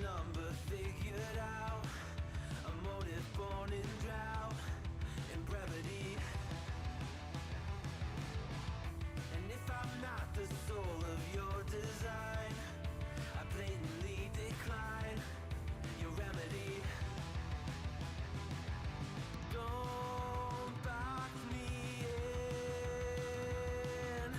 Number figured out, a motive born in drought and brevity. And if I'm not the soul of your design, I blatantly decline your remedy. Don't box me in,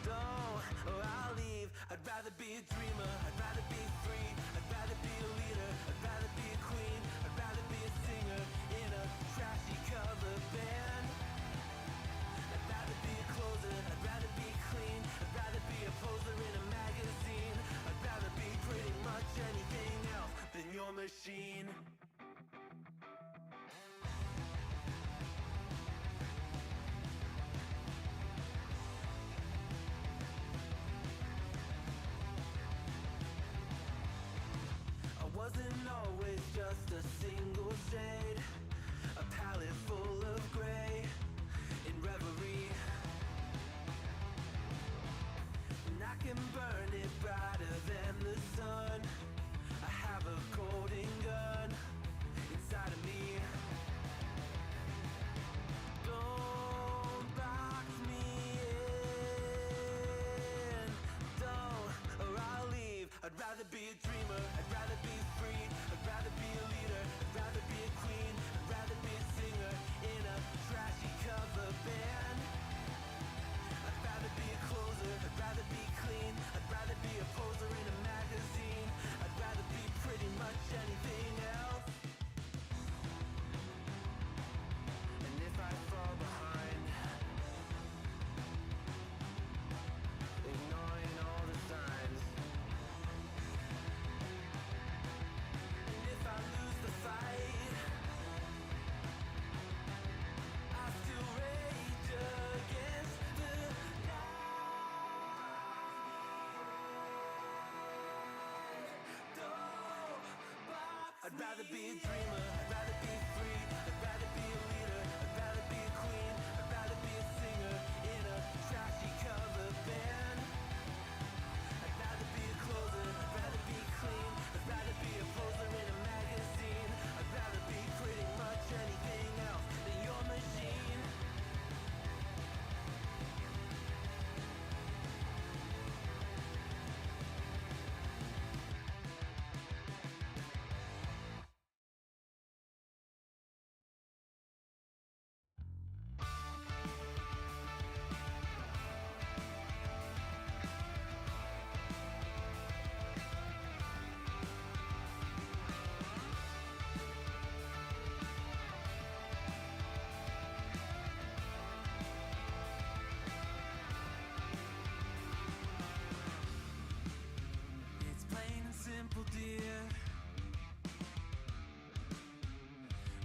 don't, or I'll leave. I'd rather be a dreamer, I'd rather be free, I'd rather be a leader, I'd rather be a queen, I'd rather be a singer in a trashy cover band. I'd rather be a closer, I'd rather be clean, I'd rather be a poser in a magazine, I'd rather be pretty much anything else than your machine. Wasn't always just a single shade, a palette full of gray in reverie. And I can burn it brighter than the sun. I have a golden gun inside of me. Don't box me in, don't, or I'll leave. I'd rather be a dreamer, I'd rather be free, I'd rather be a leader, I'd rather be a queen, I'd rather be a singer in a trashy cover band. I'd rather be a closer, I'd rather be clean, I'd rather be a poser in a magazine, I'd rather be pretty much anything else. And if I fall behind, ignoring all the signs, if I lose the fight, I still rage against the night. I'd rather be a dreamer, I'd rather be free, I'd rather be a leader, I'd rather be a queen, I'd rather be a singer in a trashy cover band. I'd rather be a closer, I'd rather be clean, I'd rather be a poser in a magazine, I'd rather be pretty much anything else than your machine. Simple, dear,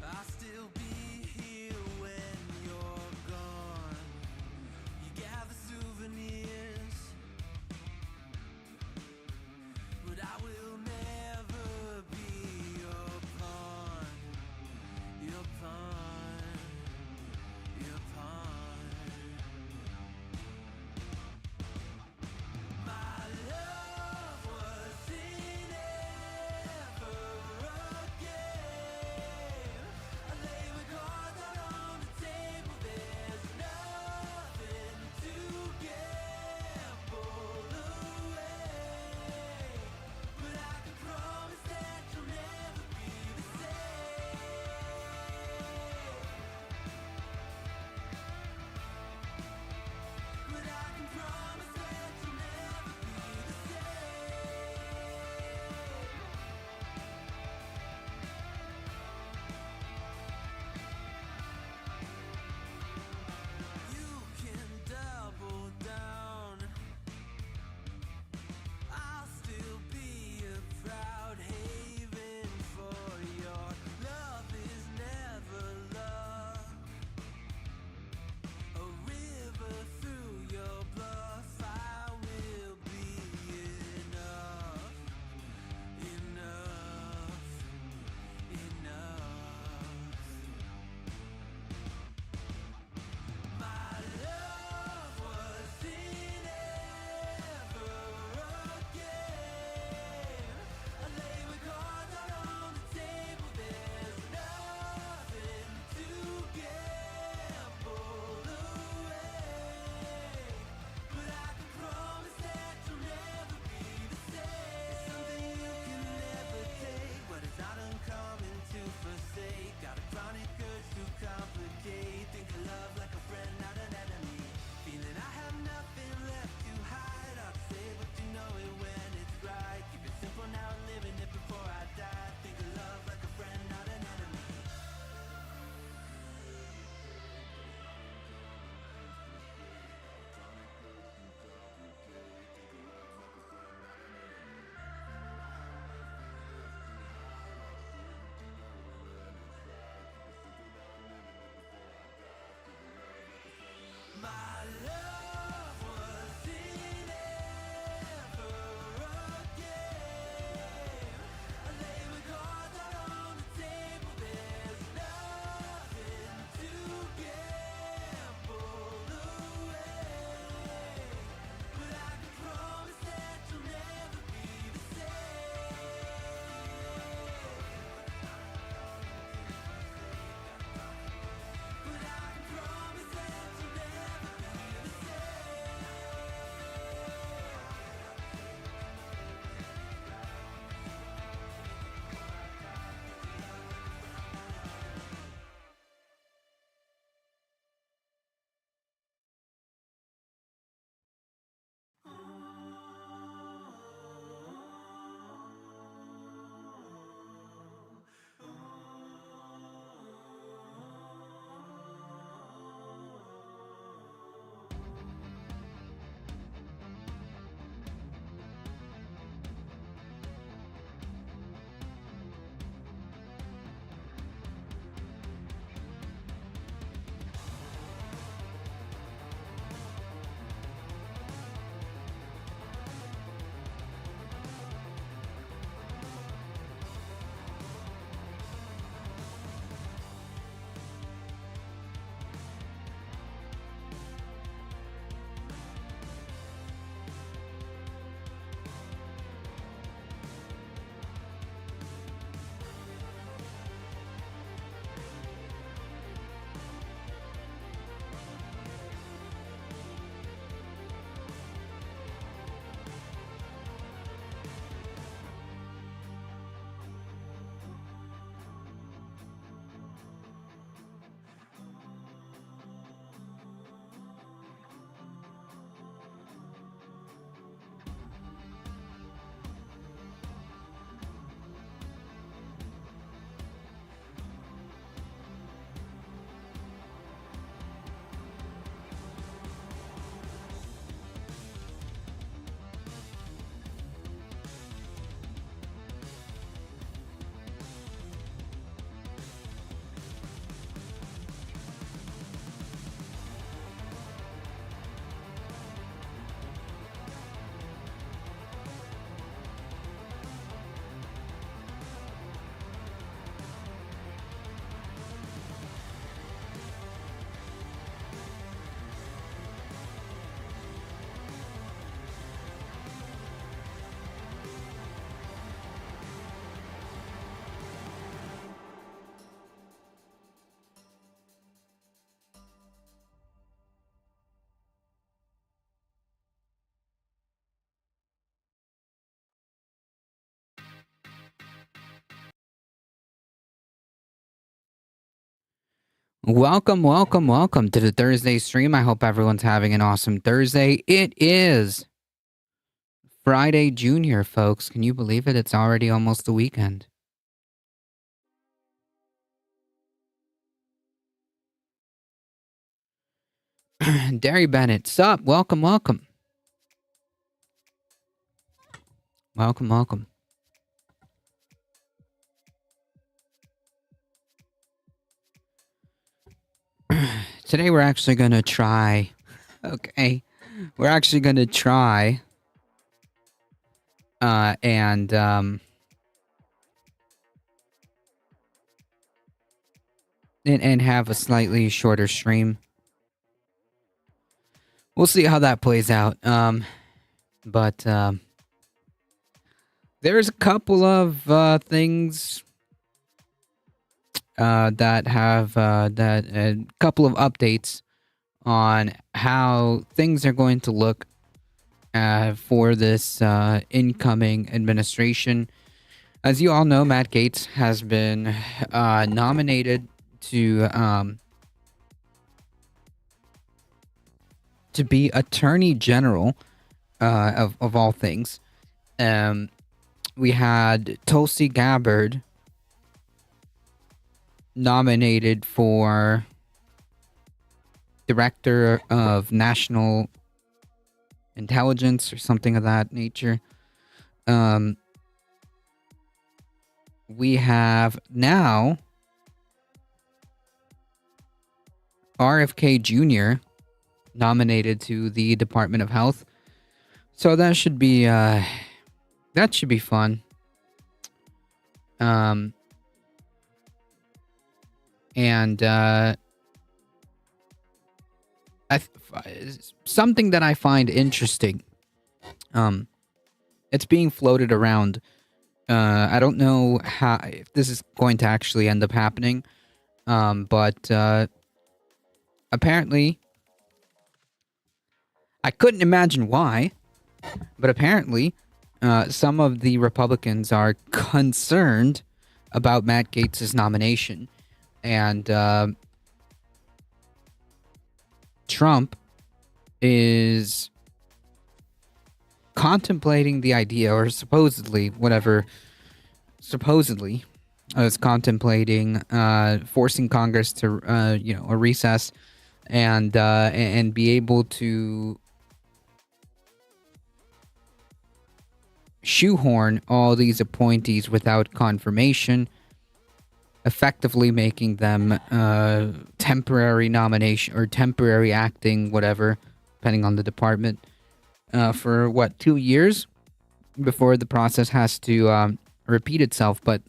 I'll still be here when you're gone. You gather souvenirs, but I will never be your pawn, your pawn, your pawn. My love was in Welcome, welcome, welcome to the Thursday stream. I hope everyone's having an awesome Thursday. It is Friday Junior, folks. Can you believe it? It's already almost the weekend. Derry Bennett, sup? Welcome, welcome. Welcome, welcome. Today we're actually going to try. Okay. We're actually going to try. And have a slightly shorter stream. We'll see how that plays out. But there's a couple of things that have that a couple of updates on how things are going to look for this incoming administration. As you all know, Matt Gaetz has been nominated to be Attorney General of all things. We had Tulsi Gabbard nominated for Director of National Intelligence or something of that nature. We have now RFK Jr. nominated to the Department of Health. So that should be fun. Something that I find interesting. It's being floated around. I don't know if this is going to actually end up happening. But apparently, I couldn't imagine why, but apparently, some of the Republicans are concerned about Matt Gaetz' nomination, and Trump is contemplating the idea, or supposedly is contemplating forcing Congress to a recess and be able to shoehorn all these appointees without confirmation, effectively making them temporary nomination or temporary acting, whatever, depending on the department, for 2 years before the process has to repeat itself. But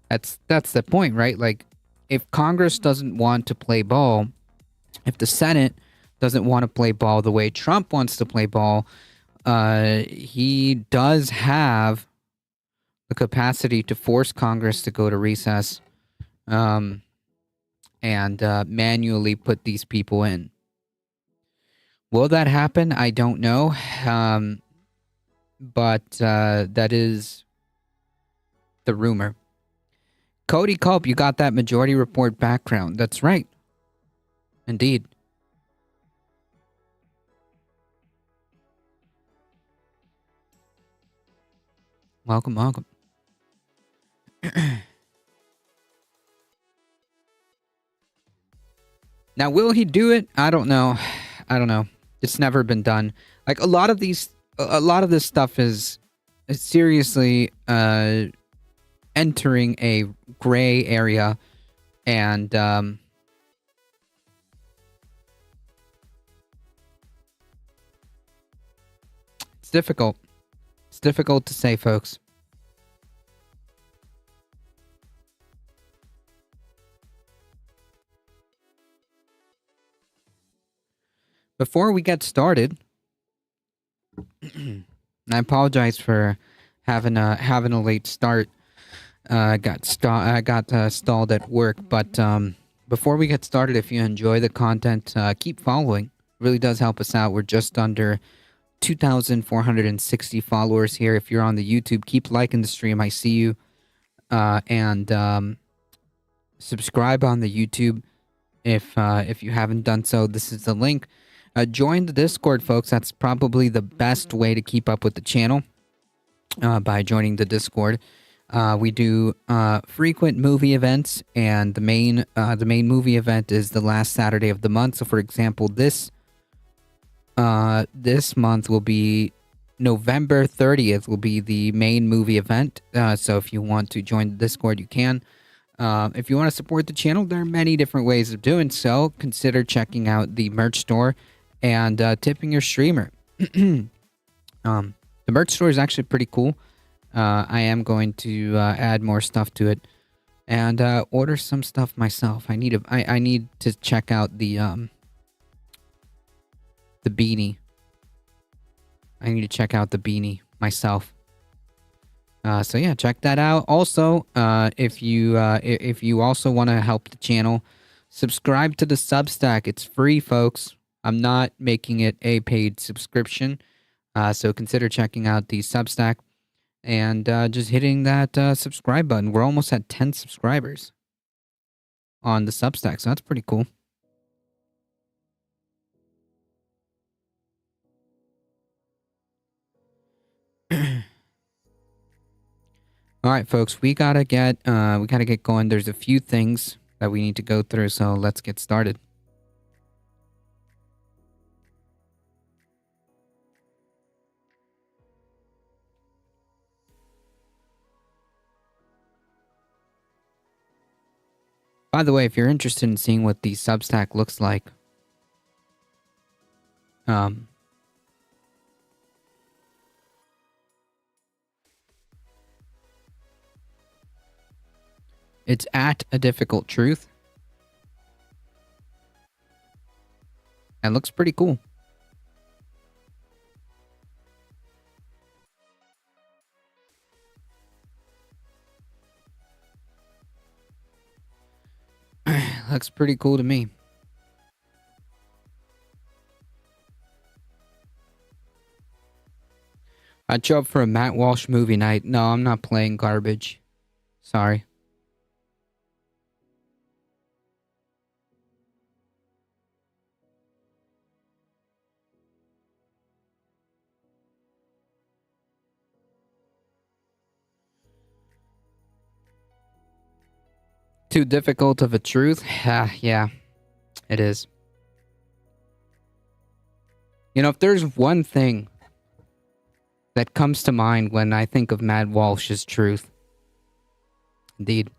that's the point, right? Like, if Congress doesn't want to play ball, if the Senate doesn't want to play ball the way Trump wants to play ball, he does have the capacity to force Congress to go to recess, and manually put these people in. Will that happen? I don't know. But that is the rumor. Cody Culp, you got that Majority Report background. That's right. Indeed. Welcome, welcome. Now, will he do it? I don't know. It's never been done. Like, a lot of this stuff is seriously entering a gray area, and it's difficult. It's difficult to say, folks. Before we get started, I apologize for having a late start. I got stalled at work, but before we get started, if you enjoy the content, keep following. It really does help us out. We're just under 2,460 followers here. If you're on the YouTube, keep liking the stream. I see you, and subscribe on the YouTube. If you haven't done so, this is the link. Join the Discord, folks. That's probably the best way to keep up with the channel, by joining the Discord. We do frequent movie events, and the main movie event is the last Saturday of the month. So, for example, this month will be November 30th will be the main movie event. So if you want to join the Discord, you can. If you want to support the channel, there are many different ways of doing so. Consider checking out the merch store and tipping your streamer. The merch store is actually pretty cool. I am going to add more stuff to it and order some stuff myself. I need to check out the beanie. I need to check out the beanie myself. So yeah, check that out. Also, if you also want to help the channel, subscribe to the Substack. It's free, folks. I'm not making it a paid subscription. So consider checking out the Substack and just hitting that subscribe button. We're almost at 10 subscribers on the Substack, so that's pretty cool. All right, folks, we gotta get going. There's a few things that we need to go through, so let's get started. By the way, if you're interested in seeing what the Substack looks like, it's at A Difficult Truth. That looks pretty cool. Looks pretty cool to me. I'd show up for a Matt Walsh movie night. No, I'm not playing garbage. Sorry. Too difficult of a truth? Yeah, it is. You know, if there's one thing that comes to mind when I think of Matt Walsh's truth, indeed,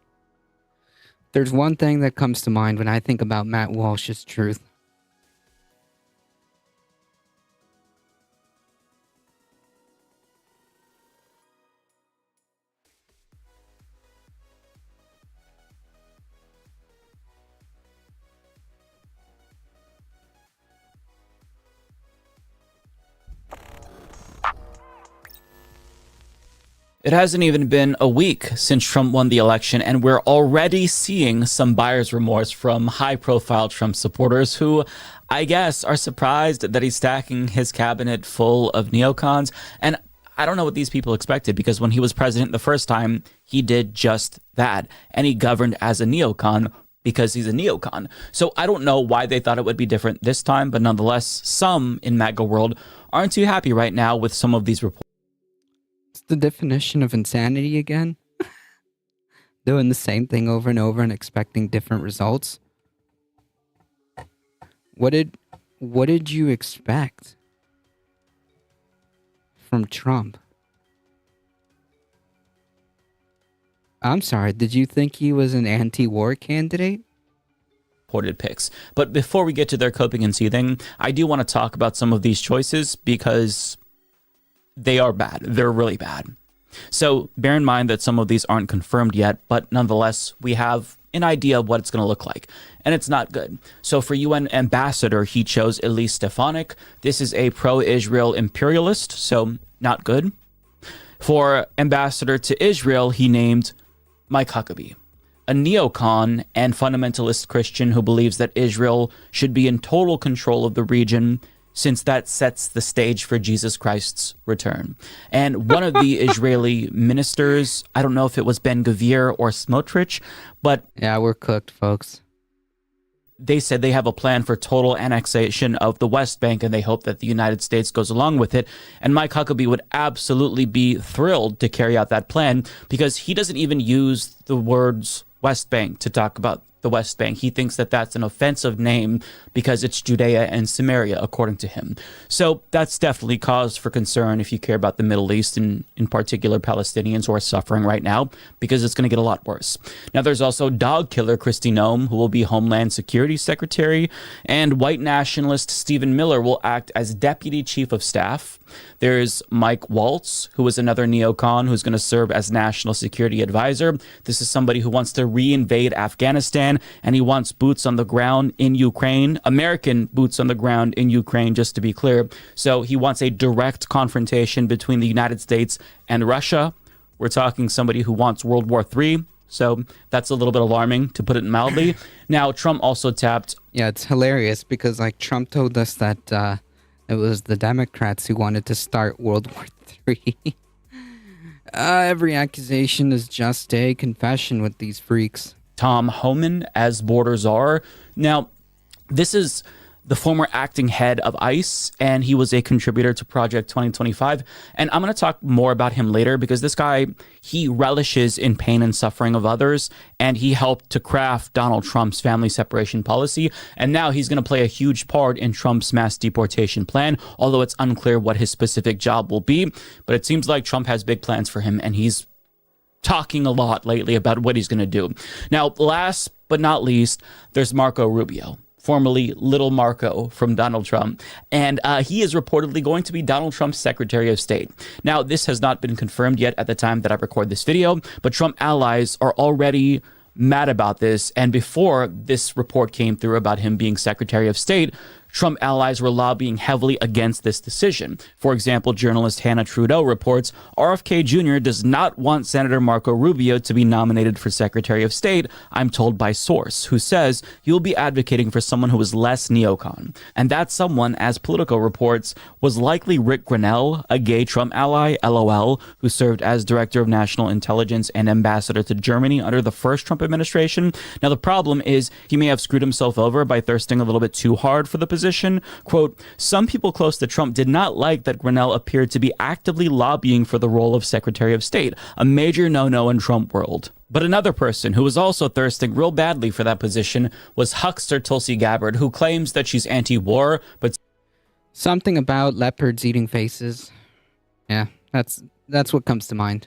there's one thing that comes to mind when I think about Matt Walsh's truth. It hasn't even been a week since Trump won the election, and we're already seeing some buyer's remorse from high-profile Trump supporters who, I guess, are surprised that he's stacking his cabinet full of neocons. And I don't know what these people expected, because when he was president the first time, he did just that, and he governed as a neocon because he's a neocon. So I don't know why they thought it would be different this time, but nonetheless, some in MAGA world aren't too happy right now with some of these reports. The definition of insanity again. Doing the same thing over and over and expecting different results. What did you expect from Trump? I'm sorry, did you think he was an anti-war candidate? Reported picks. But before we get to their coping and seething, I do want to talk about some of these choices because they are bad. They're really bad. So bear in mind that some of these aren't confirmed yet, but nonetheless, we have an idea of what it's going to look like. And it's not good. So for UN ambassador, he chose Elise Stefanik. This is a pro-Israel imperialist, so not good. For ambassador to Israel, he named Mike Huckabee, a neocon and fundamentalist Christian who believes that Israel should be in total control of the region, since that sets the stage for Jesus Christ's return. And one of the Israeli ministers, I don't know if it was Ben-Gvir or Smotrich, but yeah, we're cooked, folks. they said they have a plan for total annexation of the West Bank, and they hope that the United States goes along with it. And Mike Huckabee would absolutely be thrilled to carry out that plan, because he doesn't even use the words West Bank to talk about the West Bank. He thinks that that's an offensive name because it's Judea and Samaria, according to him. So that's definitely cause for concern if you care about the Middle East, and in particular Palestinians who are suffering right now, because it's going to get a lot worse. Now, there's also dog killer Kristi Noem, who will be Homeland Security Secretary, and white nationalist Stephen Miller will act as Deputy Chief of Staff. There's Mike Waltz, who is another neocon who's going to serve as National Security Advisor. This is somebody who wants to reinvade Afghanistan, and he wants boots on the ground in Ukraine, American boots on the ground in Ukraine, just to be clear. So he wants a direct confrontation between the United States and Russia. We're talking somebody who wants World War III. So that's a little bit alarming, to put it mildly. Now, Trump also tapped... Yeah, it's hilarious because Trump told us that it was the Democrats who wanted to start World War III. Every accusation is just a confession with these freaks. Tom Homan as border czar. Now, this is the former acting head of ICE, and he was a contributor to Project 2025. And I'm going to talk more about him later, because this guy, he relishes in pain and suffering of others, and he helped to craft Donald Trump's family separation policy. And now he's going to play a huge part in Trump's mass deportation plan, although it's unclear what his specific job will be. But it seems like Trump has big plans for him, and he's talking a lot lately about what he's going to do. Now, last but not least, there's Marco Rubio, formerly Little Marco from Donald Trump. And he is reportedly going to be Donald Trump's Secretary of State. Now, this has not been confirmed yet at the time that I record this video, but Trump allies are already mad about this. And before this report came through about him being Secretary of State, Trump allies were lobbying heavily against this decision. For example, journalist Hannah Trudeau reports RFK Jr. does not want Senator Marco Rubio to be nominated for Secretary of State, I'm told by source, who says you'll be advocating for someone who is less neocon. And that someone, as Politico reports, was likely Rick Grenell, a gay Trump ally, LOL, who served as Director of National Intelligence and Ambassador to Germany under the first Trump administration. Now, the problem is he may have screwed himself over by thirsting a little bit too hard for the position. Quote, some people close to Trump did not like that Grenell appeared to be actively lobbying for the role of Secretary of State, a major no-no in Trump world. But another person who was also thirsting real badly for that position was huckster Tulsi Gabbard, who claims that she's anti-war, but Something about leopards eating faces. Yeah, that's what comes to mind.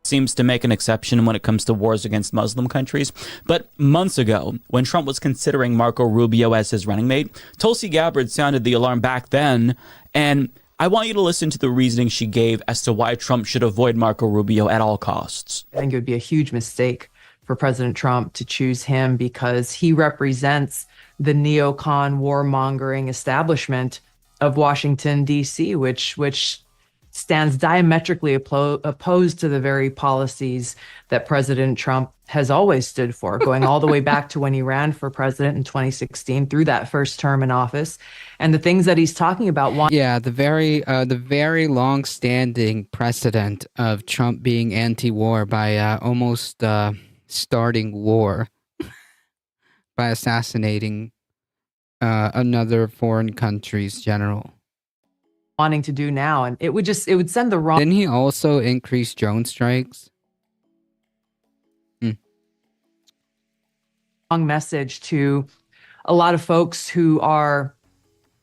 seems to make an exception when it comes to wars against Muslim countries. But months ago, when Trump was considering Marco Rubio as his running mate, Tulsi Gabbard sounded the alarm back then, and I want you to listen to the reasoning she gave as to why Trump should avoid Marco Rubio at all costs. I think it would be a huge mistake for President Trump to choose him because he represents the neocon warmongering establishment of Washington, D.C., which stands diametrically opposed to the very policies that President Trump has always stood for, going all the way back to when he ran for president in 2016 through that first term in office. And the things that he's talking about. Yeah, the very long-standing precedent of Trump being anti-war by almost starting war by assassinating another foreign country's general. Wanting to do now, and it would send the wrong. Didn't he also increase drone strikes? Wrong message to a lot of folks who are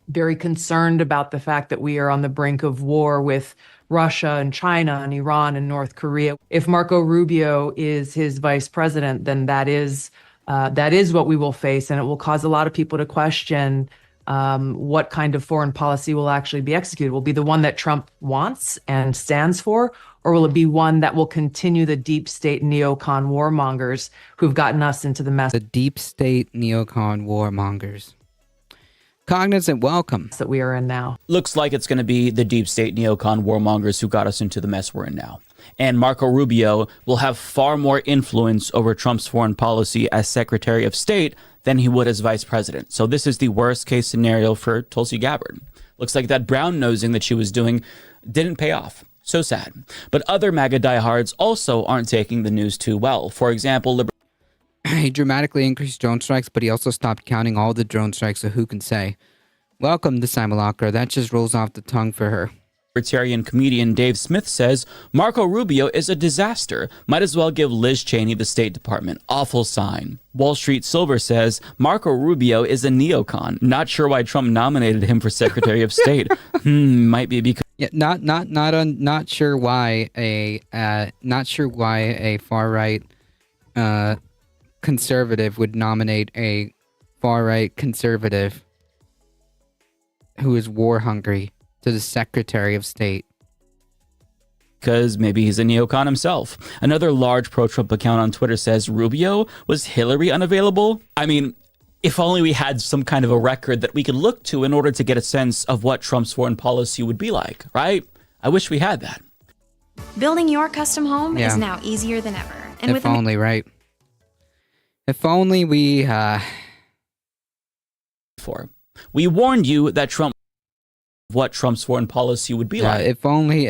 very concerned about the fact that we are on the brink of war with Russia and China and Iran and North Korea. If Marco Rubio is his vice president, then that is what we will face, and it will cause a lot of people to question what kind of foreign policy will actually be executed. Will it be the one that Trump wants and stands for, or will it be one that will continue the deep state neocon warmongers who've gotten us into the mess? The deep state neocon warmongers. Cognizant welcome. That we are in now. Looks like it's going to be the deep state neocon warmongers who got us into the mess we're in now. And Marco Rubio will have far more influence over Trump's foreign policy as Secretary of State than he would as vice president. So this is the worst case scenario for Tulsi Gabbard. Looks like that brown nosing that she was doing didn't pay off. So sad. But other MAGA diehards also aren't taking the news too well. For example, He dramatically increased drone strikes, but he also stopped counting all the drone strikes, so who can say? Welcome to Simulacra. That just rolls off the tongue for her. Libertarian comedian Dave Smith says Marco Rubio is a disaster. Might as well give Liz Cheney the State Department. Awful sign. Wall Street Silver says Marco Rubio is a neocon. Not sure why Trump nominated him for Secretary of State. Might be because Not sure why a far right conservative would nominate a far right conservative who is war hungry to the Secretary of State. Because maybe he's a neocon himself. Another large pro-Trump account on Twitter says, Rubio, was Hillary unavailable? I mean, if only we had some kind of a record that we could look to in order to get a sense of what Trump's foreign policy would be like, right? I wish we had that. Building your custom home is now easier than ever. And if only, right? If only we... We warned you that what Trump's foreign policy would be like. If only.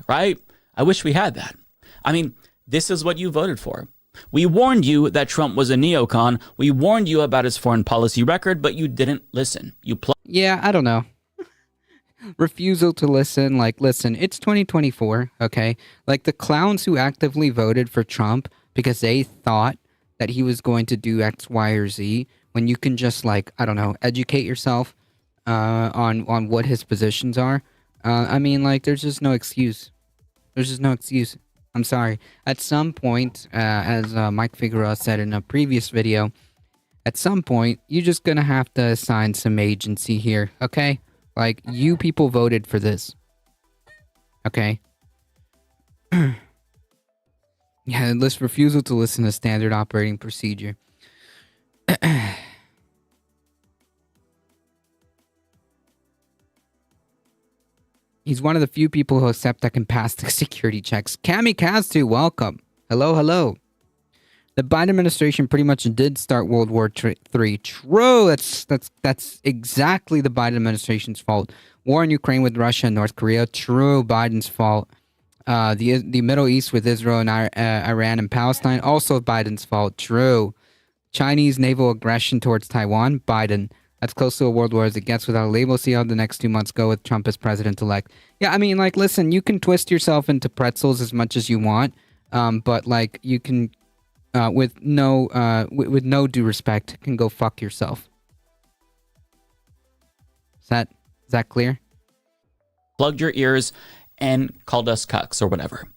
Right? I wish we had that. I mean, this is what you voted for. We warned you that Trump was a neocon. We warned you about his foreign policy record, but you didn't listen. Yeah, I don't know. Refusal to listen. Like, listen, it's 2024, okay? Like, the clowns who actively voted for Trump because they thought that he was going to do X, Y, or Z, when you can just, like, I don't know, educate yourself on what his positions are. I mean, like, there's just no excuse. There's just no excuse. I'm sorry. At some point, as Mike Figueroa said in a previous video, at some point, you're just going to have to assign some agency here, okay? Like, you people voted for this. Okay? Yeah, this refusal to listen to standard operating procedure. He's one of the few people who accept that can pass the security checks. Kami Kazu, welcome. Hello, hello. The Biden administration pretty much did start World War III. True, that's exactly the Biden administration's fault. War in Ukraine with Russia and North Korea. True, Biden's fault. The Middle East with Israel and Iran and Palestine, also Biden's fault. True. Chinese naval aggression towards Taiwan, Biden. That's close to a world war as it gets without a label. See how the next 2 months go with Trump as president-elect. Yeah, I mean, like, listen, you can twist yourself into pretzels as much as you want, but, like, you can, with no due respect, can go fuck yourself. Is that clear? Plugged your ears and called us cucks or whatever.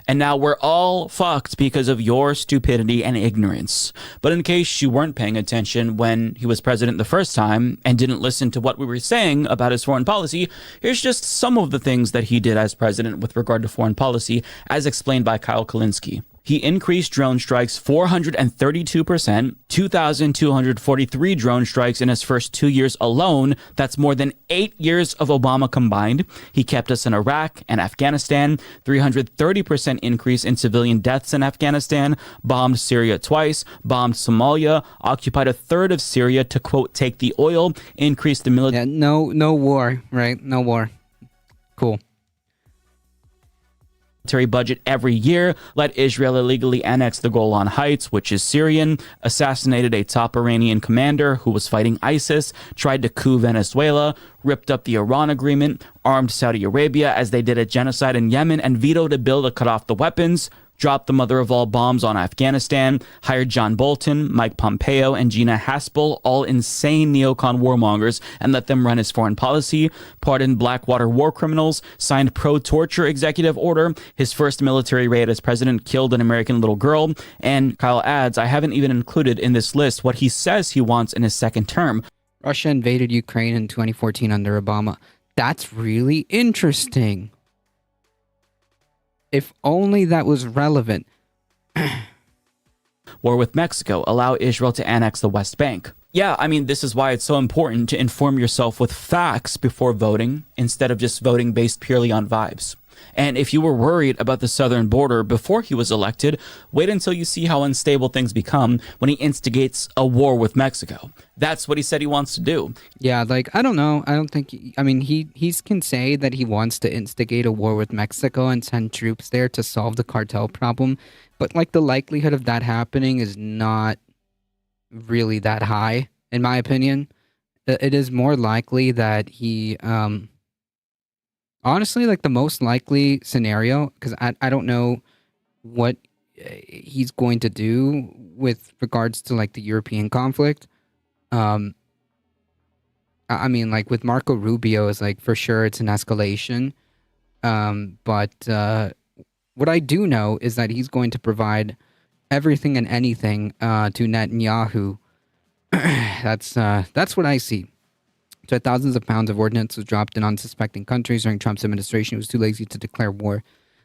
And now we're all fucked because of your stupidity and ignorance. But in case you weren't paying attention when he was president the first time and didn't listen to what we were saying about his foreign policy, here's just some of the things that he did as president with regard to foreign policy, as explained by Kyle Kulinski. He increased drone strikes 432%, 2,243 drone strikes in his first 2 years alone. That's more than 8 years of Obama combined. He kept us in Iraq and Afghanistan, 330% increase in civilian deaths in Afghanistan, bombed Syria twice, bombed Somalia, occupied a third of Syria to, quote, take the oil, increased the military. Yeah, no war, right? No war. Cool. Budget every year, let Israel illegally annex the Golan Heights, which is Syrian, assassinated a top Iranian commander who was fighting ISIS, tried to coup Venezuela, ripped up the Iran agreement, armed Saudi Arabia as they did a genocide in Yemen, and vetoed a bill to cut off the weapons, dropped the mother of all bombs on Afghanistan, hired John Bolton, Mike Pompeo, and Gina Haspel, all insane neocon warmongers, and let them run his foreign policy, pardoned Blackwater war criminals, signed pro-torture executive order, his first military raid as president killed an American little girl, and Kyle adds, I haven't even included in this list what he says he wants in his second term. Russia invaded Ukraine in 2014 under Obama. That's really interesting. If only that was relevant. War with Mexico, allow Israel to annex the West Bank. Yeah, I mean, this is why it's so important to inform yourself with facts before voting, instead of just voting based purely on vibes. And if you were worried about the southern border before he was elected, wait until you see how unstable things become when he instigates a war with Mexico. That's what he said he wants to do. Yeah, like, I don't know. I don't think, I mean, he can say that he wants to instigate a war with Mexico and send troops there to solve the cartel problem. But, like, the likelihood of that happening is not really that high, in my opinion. It is more likely that he, honestly, like, the most likely scenario, because I don't know what he's going to do with regards to, like, the European conflict. I mean, like, with Marco Rubio, is like, for sure it's an escalation. But what I do know is that he's going to provide everything and anything to Netanyahu. That's what I see. So thousands of pounds of ordnance was dropped in unsuspecting countries during Trump's administration. He was too lazy to declare war.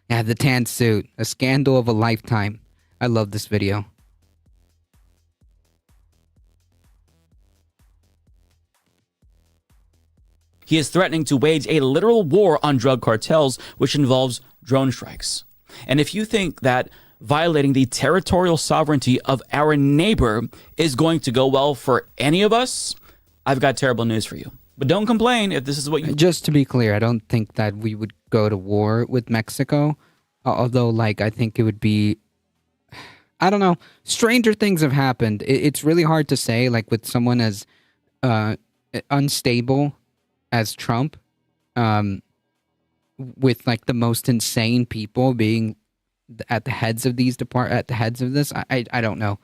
Yeah, the tan suit. A scandal of a lifetime. I love this video. He is threatening to wage a literal war on drug cartels, which involves drone strikes. And if you think that violating the territorial sovereignty of our neighbor is going to go well for any of us, I've got terrible news for you. But don't complain if this is what you... Just to be clear, I don't think that we would go to war with Mexico. Although, like, I think it would be... I don't know. Stranger things have happened. It's really hard to say, like, with someone as unstable as Trump, with, like, the most insane people being at the heads of these at the heads of this. I don't know.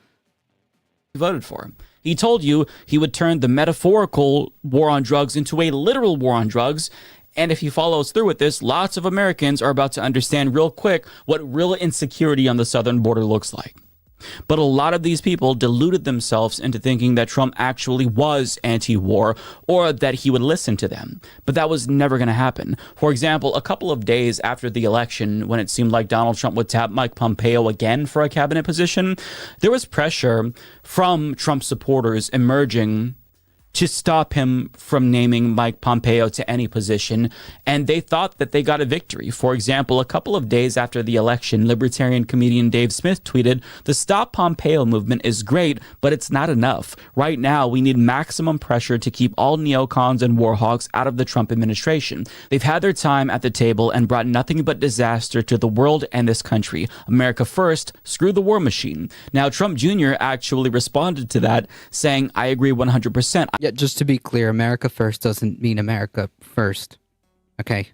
Voted for him. He told you he would turn the metaphorical war on drugs into a literal war on drugs. And if he follows through with this, lots of Americans are about to understand real quick what real insecurity on the southern border looks like. But a lot of these people deluded themselves into thinking that Trump actually was anti-war or that he would listen to them. But that was never going to happen. For example, a couple of days after the election, when it seemed like Donald Trump would tap Mike Pompeo again for a cabinet position, there was pressure from Trump supporters emerging to stop him from naming Mike Pompeo to any position, and they thought that they got a victory. For example, a couple of days after the election, libertarian comedian Dave Smith tweeted, "The Stop Pompeo movement is great, but it's not enough. Right now, we need maximum pressure to keep all neocons and warhawks out of the Trump administration. They've had their time at the table and brought nothing but disaster to the world and this country. America first, screw the war machine." Now, Trump Jr. actually responded to that, saying, "I agree 100%. Yeah, just to be clear, America first doesn't mean America first. Okay.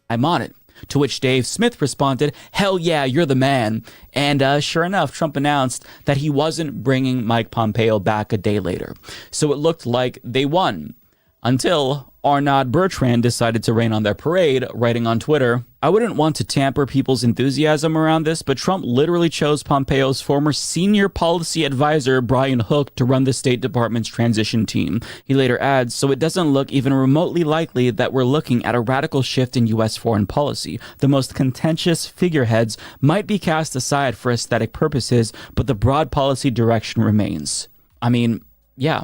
I'm on it." To which Dave Smith responded, "Hell yeah, you're the man." And sure enough, Trump announced that he wasn't bringing Mike Pompeo back a day later. So it looked like they won. Until Arnaud Bertrand decided to rain on their parade, writing on Twitter, "I wouldn't want to tamper people's enthusiasm around this, but Trump literally chose Pompeo's former senior policy advisor, Brian Hook, to run the State Department's transition team." He later adds, "So it doesn't look even remotely likely that we're looking at a radical shift in U.S. foreign policy. The most contentious figureheads might be cast aside for aesthetic purposes, but the broad policy direction remains." I mean, yeah.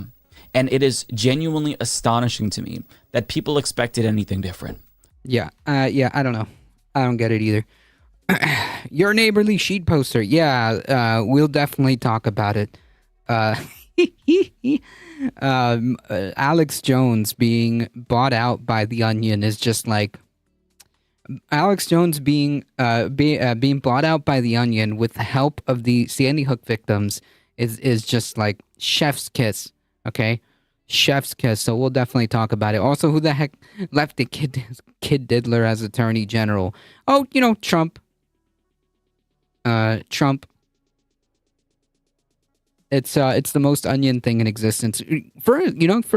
And it is genuinely astonishing to me that people expected anything different. Yeah, I don't know. I don't get it either. Your neighborly sheet poster. Yeah, we'll definitely talk about it. Alex Jones being bought out by The Onion is just like... Alex Jones being bought out by The Onion with the help of the Sandy Hook victims is just like chef's kiss. Okay, chef's kiss. So we'll definitely talk about it. Also, who the heck left the Kid Diddler as Attorney General? Oh, you know, Trump. Trump. It's the most Onion thing in existence. For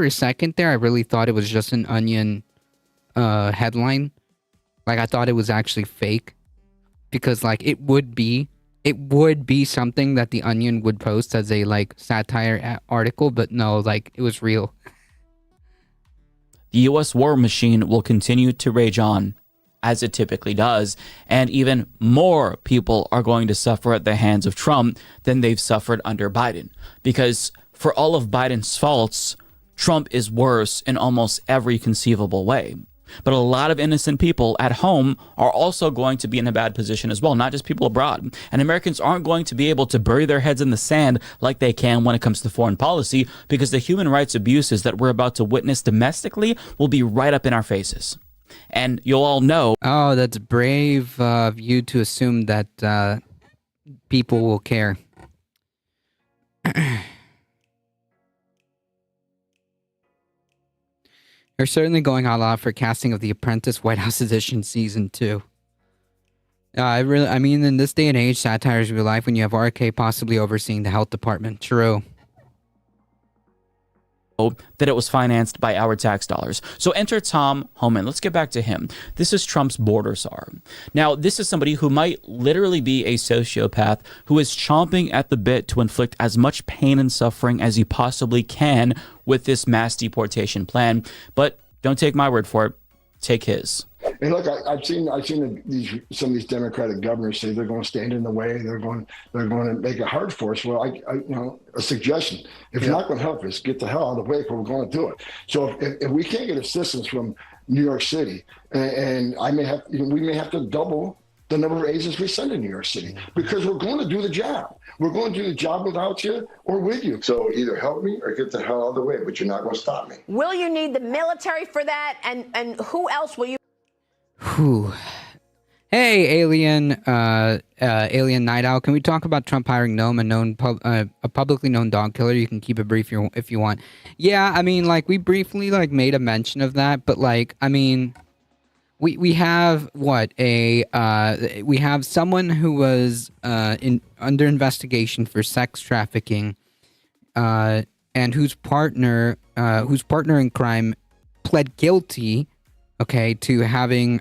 a second there, I really thought it was just an Onion headline. Like, I thought it was actually fake, because like it would be something that The Onion would post as a like satire article, but no, like it was real. The U.S. war machine will continue to rage on, as it typically does, and even more people are going to suffer at the hands of Trump than they've suffered under Biden. Because for all of Biden's faults, Trump is worse in almost every conceivable way. But a lot of innocent people at home are also going to be in a bad position as well, not just people abroad. And Americans aren't going to be able to bury their heads in the sand like they can when it comes to foreign policy, because the human rights abuses that we're about to witness domestically will be right up in our faces. And you'll all know. Oh, that's brave of you to assume that people will care. They're certainly going all out for casting of The Apprentice White House Edition Season 2. I mean, in this day and age, satire is real life when you have RK possibly overseeing the health department. True. That it was financed by our tax dollars. So enter Tom Homan. Let's get back to him. This is Trump's border czar. Now, this is somebody who might literally be a sociopath who is chomping at the bit to inflict as much pain and suffering as he possibly can with this mass deportation plan. But don't take my word for it. Take his. And look, I've seen some of these Democratic governors say they're going to stand in the way. They're going to make it hard for us. Well, a suggestion: if you're not going to help us, get the hell out of the way, because we're going to do it. So if we can't get assistance from New York City, and we may have to double the number of agents we send to New York City, because we're going to do the job. We're going to do the job without you or with you. So either help me or get the hell out of the way, but you're not going to stop me. Will you need the military for that? And who else will you? Whew. Hey, Alien Night Owl. Can we talk about Trump hiring Noam, a publicly known dog killer? You can keep it brief if you want. Yeah, I mean, like, we briefly made a mention of that, but I mean, we have we have someone who was under investigation for sex trafficking, and whose partner in crime pled guilty, okay, to having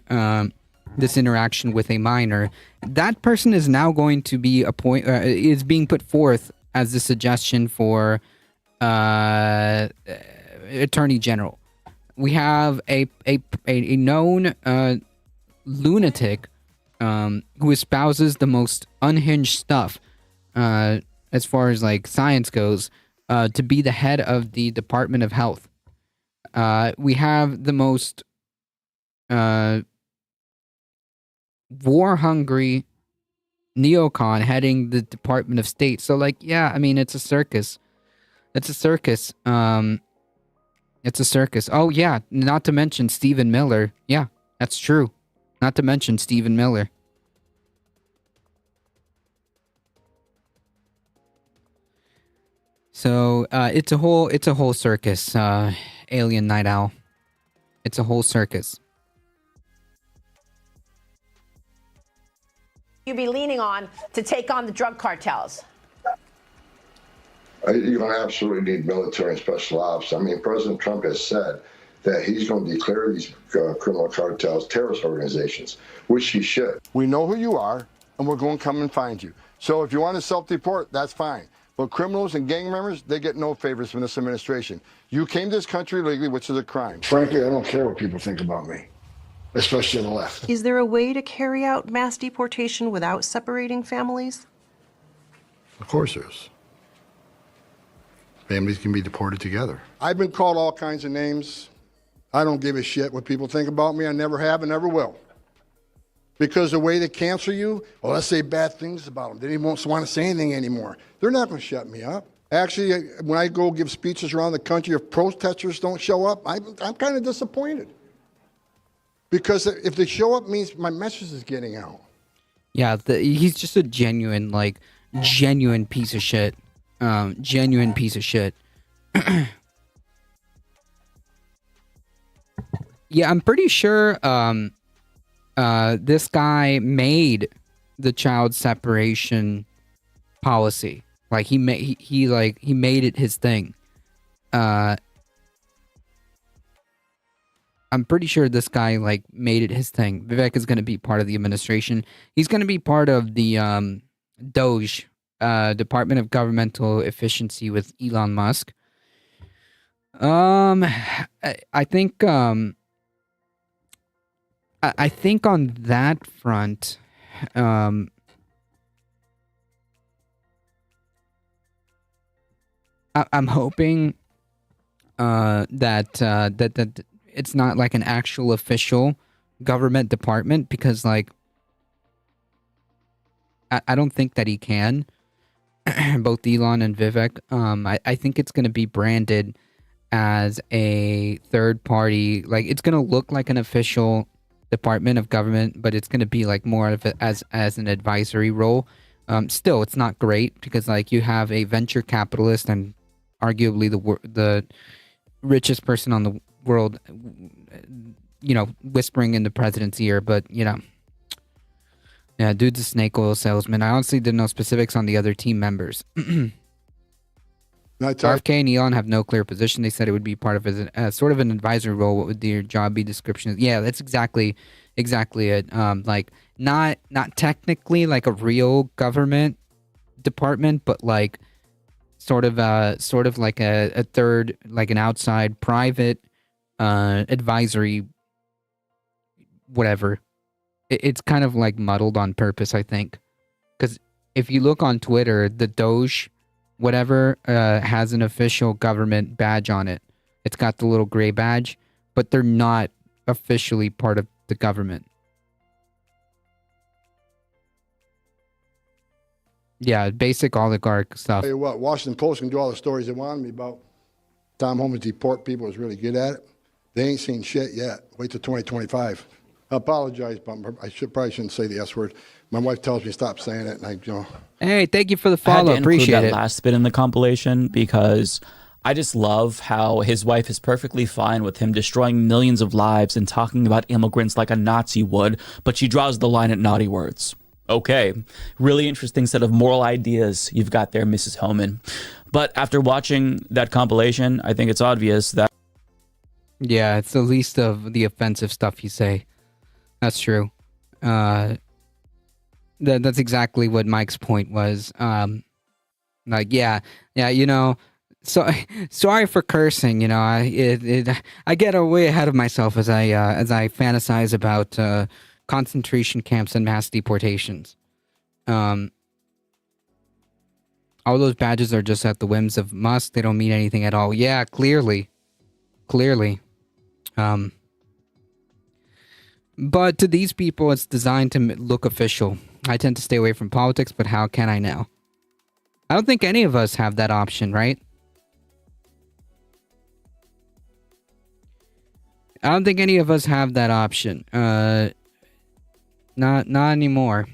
this interaction with a minor. That person is now going to be is being put forth as a suggestion for Attorney General. We have a known lunatic who espouses the most unhinged stuff as far as science goes to be the head of the Department of Health. We have the most war-hungry neocon heading the Department of State. So, yeah, I mean, it's a circus. It's a circus. It's a circus. Oh, yeah, not to mention Stephen Miller. Yeah, that's true. Not to mention Stephen Miller. So, it's a whole circus, Alien Night Owl. It's a whole circus. You be leaning on to take on the drug cartels? You're going to absolutely need military and special ops. I mean, President Trump has said that he's going to declare these criminal cartels terrorist organizations, which he should. We know who you are, and we're going to come and find you. So if you want to self-deport, that's fine. But criminals and gang members, they get no favors from this administration. You came to this country legally, which is a crime. Frankly, I don't care what people think about me, especially on the left. Is there a way to carry out mass deportation without separating families? Of course there is. Families can be deported together. I've been called all kinds of names. I don't give a shit what people think about me. I never have and never will. Because the way they cancel you, well, let's say bad things about them. They don't want to say anything anymore. They're not going to shut me up. Actually, when I go give speeches around the country, if protesters don't show up, I'm kind of disappointed. Because if they show up, means my message is getting out. Yeah, he's just a genuine piece of shit. Genuine piece of shit. Yeah, I'm pretty sure this guy made the child separation policy. He made it his thing. I'm pretty sure this guy made it his thing. Vivek is going to be part of the administration. He's going to be part of the DOGE, Department of Governmental Efficiency with Elon Musk. I think I think on that front, I'm hoping that it's not like an actual official government department, because like I don't think that he can. Both Elon and Vivek. I think it's going to be branded as a third party. Like, it's going to look like an official department of government, but it's going to be like more of it as an advisory role. Still, it's not great because like you have a venture capitalist and arguably the richest person on the world, you know, whispering in the president's ear. But you know, yeah, dude's a snake oil salesman. I honestly didn't know specifics on the other team members. RFK and Elon have no clear position. They said it would be part of a sort of an advisory role. What would their job be description? Yeah, that's exactly it. Like not technically like a real government department, but like sort of like a third, like an outside private advisory whatever. It's kind of like muddled on purpose, I think, because if you look on Twitter, the Doge whatever has an official government badge on it. It's got the little gray badge, but they're not officially part of the government. Yeah, basic oligarch stuff. Tell you what, Washington Post can do all the stories they want me about. Tom Homan's deport people is really good at it. They ain't seen shit yet. Wait till 2025. I apologize, but I probably shouldn't say the S word. My wife tells me stop saying it, and I, you know. Hey, thank you for the I had follow. to Appreciate include it. that last bit in the compilation because I just love how his wife is perfectly fine with him destroying millions of lives and talking about immigrants like a Nazi would, but she draws the line at naughty words. Okay, really interesting set of moral ideas you've got there, Mrs. Homan. But after watching that compilation, I think it's obvious that... Yeah, it's the least of the offensive stuff you say. That's true. That's exactly what Mike's point was. Like, yeah, you know, so sorry for cursing. You know, I get way ahead of myself as I fantasize about concentration camps and mass deportations. All those badges are just at the whims of Musk. They don't mean anything at all. Yeah, clearly. But to these people, it's designed to look official. I tend to stay away from politics, but how can I now? I don't think any of us have that option, right? I don't think any of us have that option. Not anymore.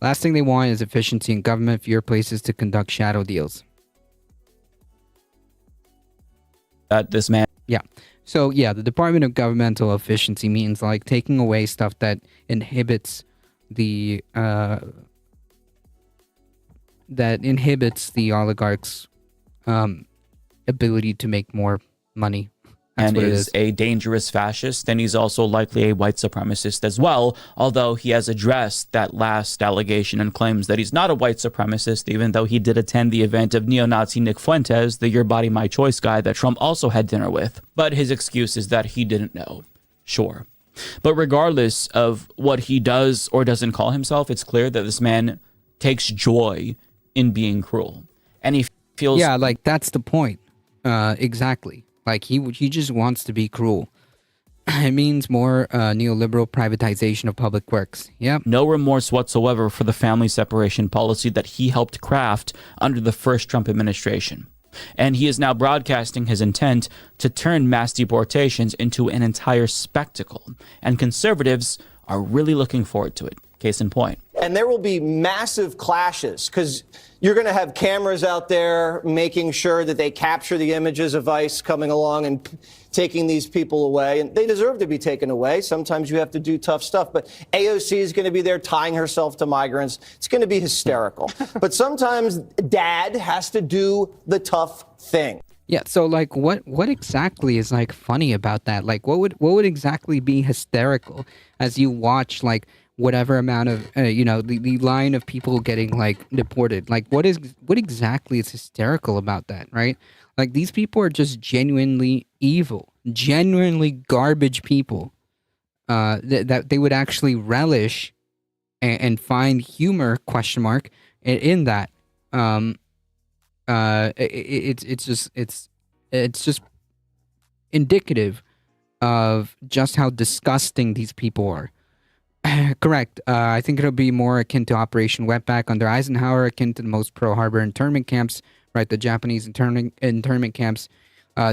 Last thing they want is efficiency in government, fewer places to conduct shadow deals. that this man... Yeah. So, yeah, the Department of Governmental Efficiency means, like, taking away stuff that inhibits the oligarchs' ability to make more money. That's and is a dangerous fascist, and he's also likely a white supremacist as well, although he has addressed that last allegation and claims that he's not a white supremacist, even though he did attend the event of neo-Nazi Nick Fuentes, the Your Body, My Choice guy that Trump also had dinner with. But his excuse is that he didn't know. Sure. But regardless of what he does or doesn't call himself, it's clear that this man takes joy in being cruel. And he feels... Yeah, like, that's the point. Exactly. Like, he just wants to be cruel. It means more neoliberal privatization of public works. Yep. No remorse whatsoever for the family separation policy that he helped craft under the first Trump administration. And he is now broadcasting his intent to turn mass deportations into an entire spectacle. And conservatives are really looking forward to it. Case in point. And there will be massive clashes because you're going to have cameras out there making sure that they capture the images of ICE coming along and taking these people away. And they deserve to be taken away. Sometimes you have to do tough stuff. But AOC is going to be there tying herself to migrants. It's going to be hysterical. But sometimes dad has to do the tough thing. Yeah, so like what exactly is like funny about that? Like what would exactly be hysterical as you watch like whatever amount of the line of people getting like deported? Like what exactly is hysterical about that, right? Like these people are just genuinely evil, genuinely garbage people that they would actually relish and find humor ? In that. It's just indicative of just how disgusting these people are. Correct. I think it'll be more akin to Operation Wetback under Eisenhower, akin to the most Pearl Harbor internment camps, right? The Japanese internment camps,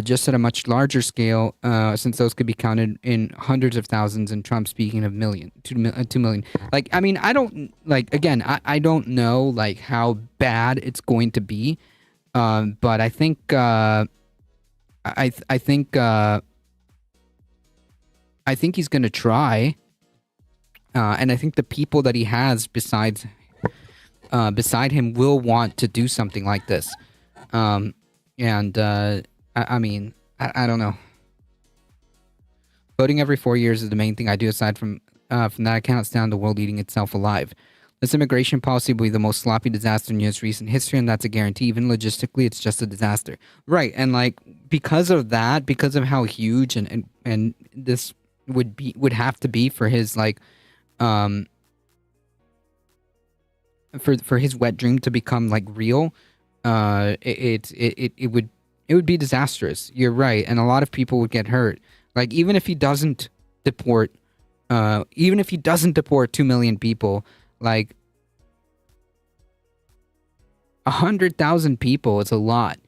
just at a much larger scale, since those could be counted in hundreds of thousands, and Trump speaking of 2 million. Like, I mean, I don't, like, again, I don't know, like, how bad it's going to be, but I think, I think he's going to try. And I think the people that he has beside him will want to do something like this. I mean, I don't know. Voting every 4 years is the main thing I do. Aside from that, I cannot stand the world eating itself alive. This immigration policy will be the most sloppy disaster in U.S. recent history, and that's a guarantee. Even logistically, it's just a disaster. Right, and like because of that, because of how huge and this would have to be for his like. For his wet dream to become like real, it would be disastrous. You're right, and a lot of people would get hurt. Like even if he doesn't deport 2 million people, like 100,000 people is a lot,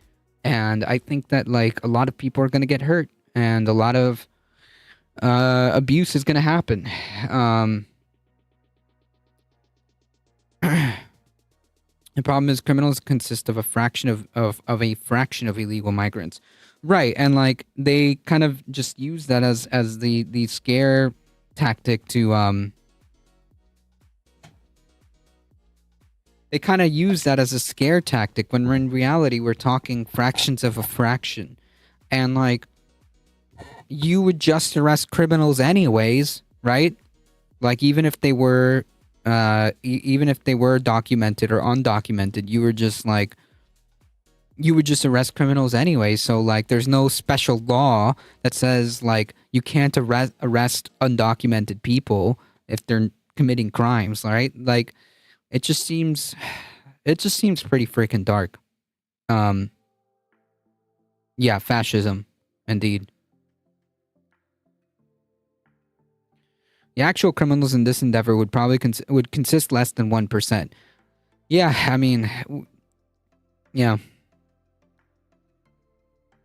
and I think that like a lot of people are gonna get hurt, and a lot of abuse is gonna happen. The problem is criminals consist of a fraction of a fraction of illegal migrants. Right, and like they kind of just use that as the scare tactic to they kind of use that as a scare tactic when in reality we're talking fractions of a fraction. And like you would just arrest criminals anyways, right? Like even if they were documented or undocumented, you would just arrest criminals anyway. So like there's no special law that says like you can't arrest undocumented people if they're committing crimes, right? Like it just seems pretty freaking dark. Yeah, fascism indeed. The actual criminals in this endeavor would probably consist less than 1%. Yeah, I mean, yeah.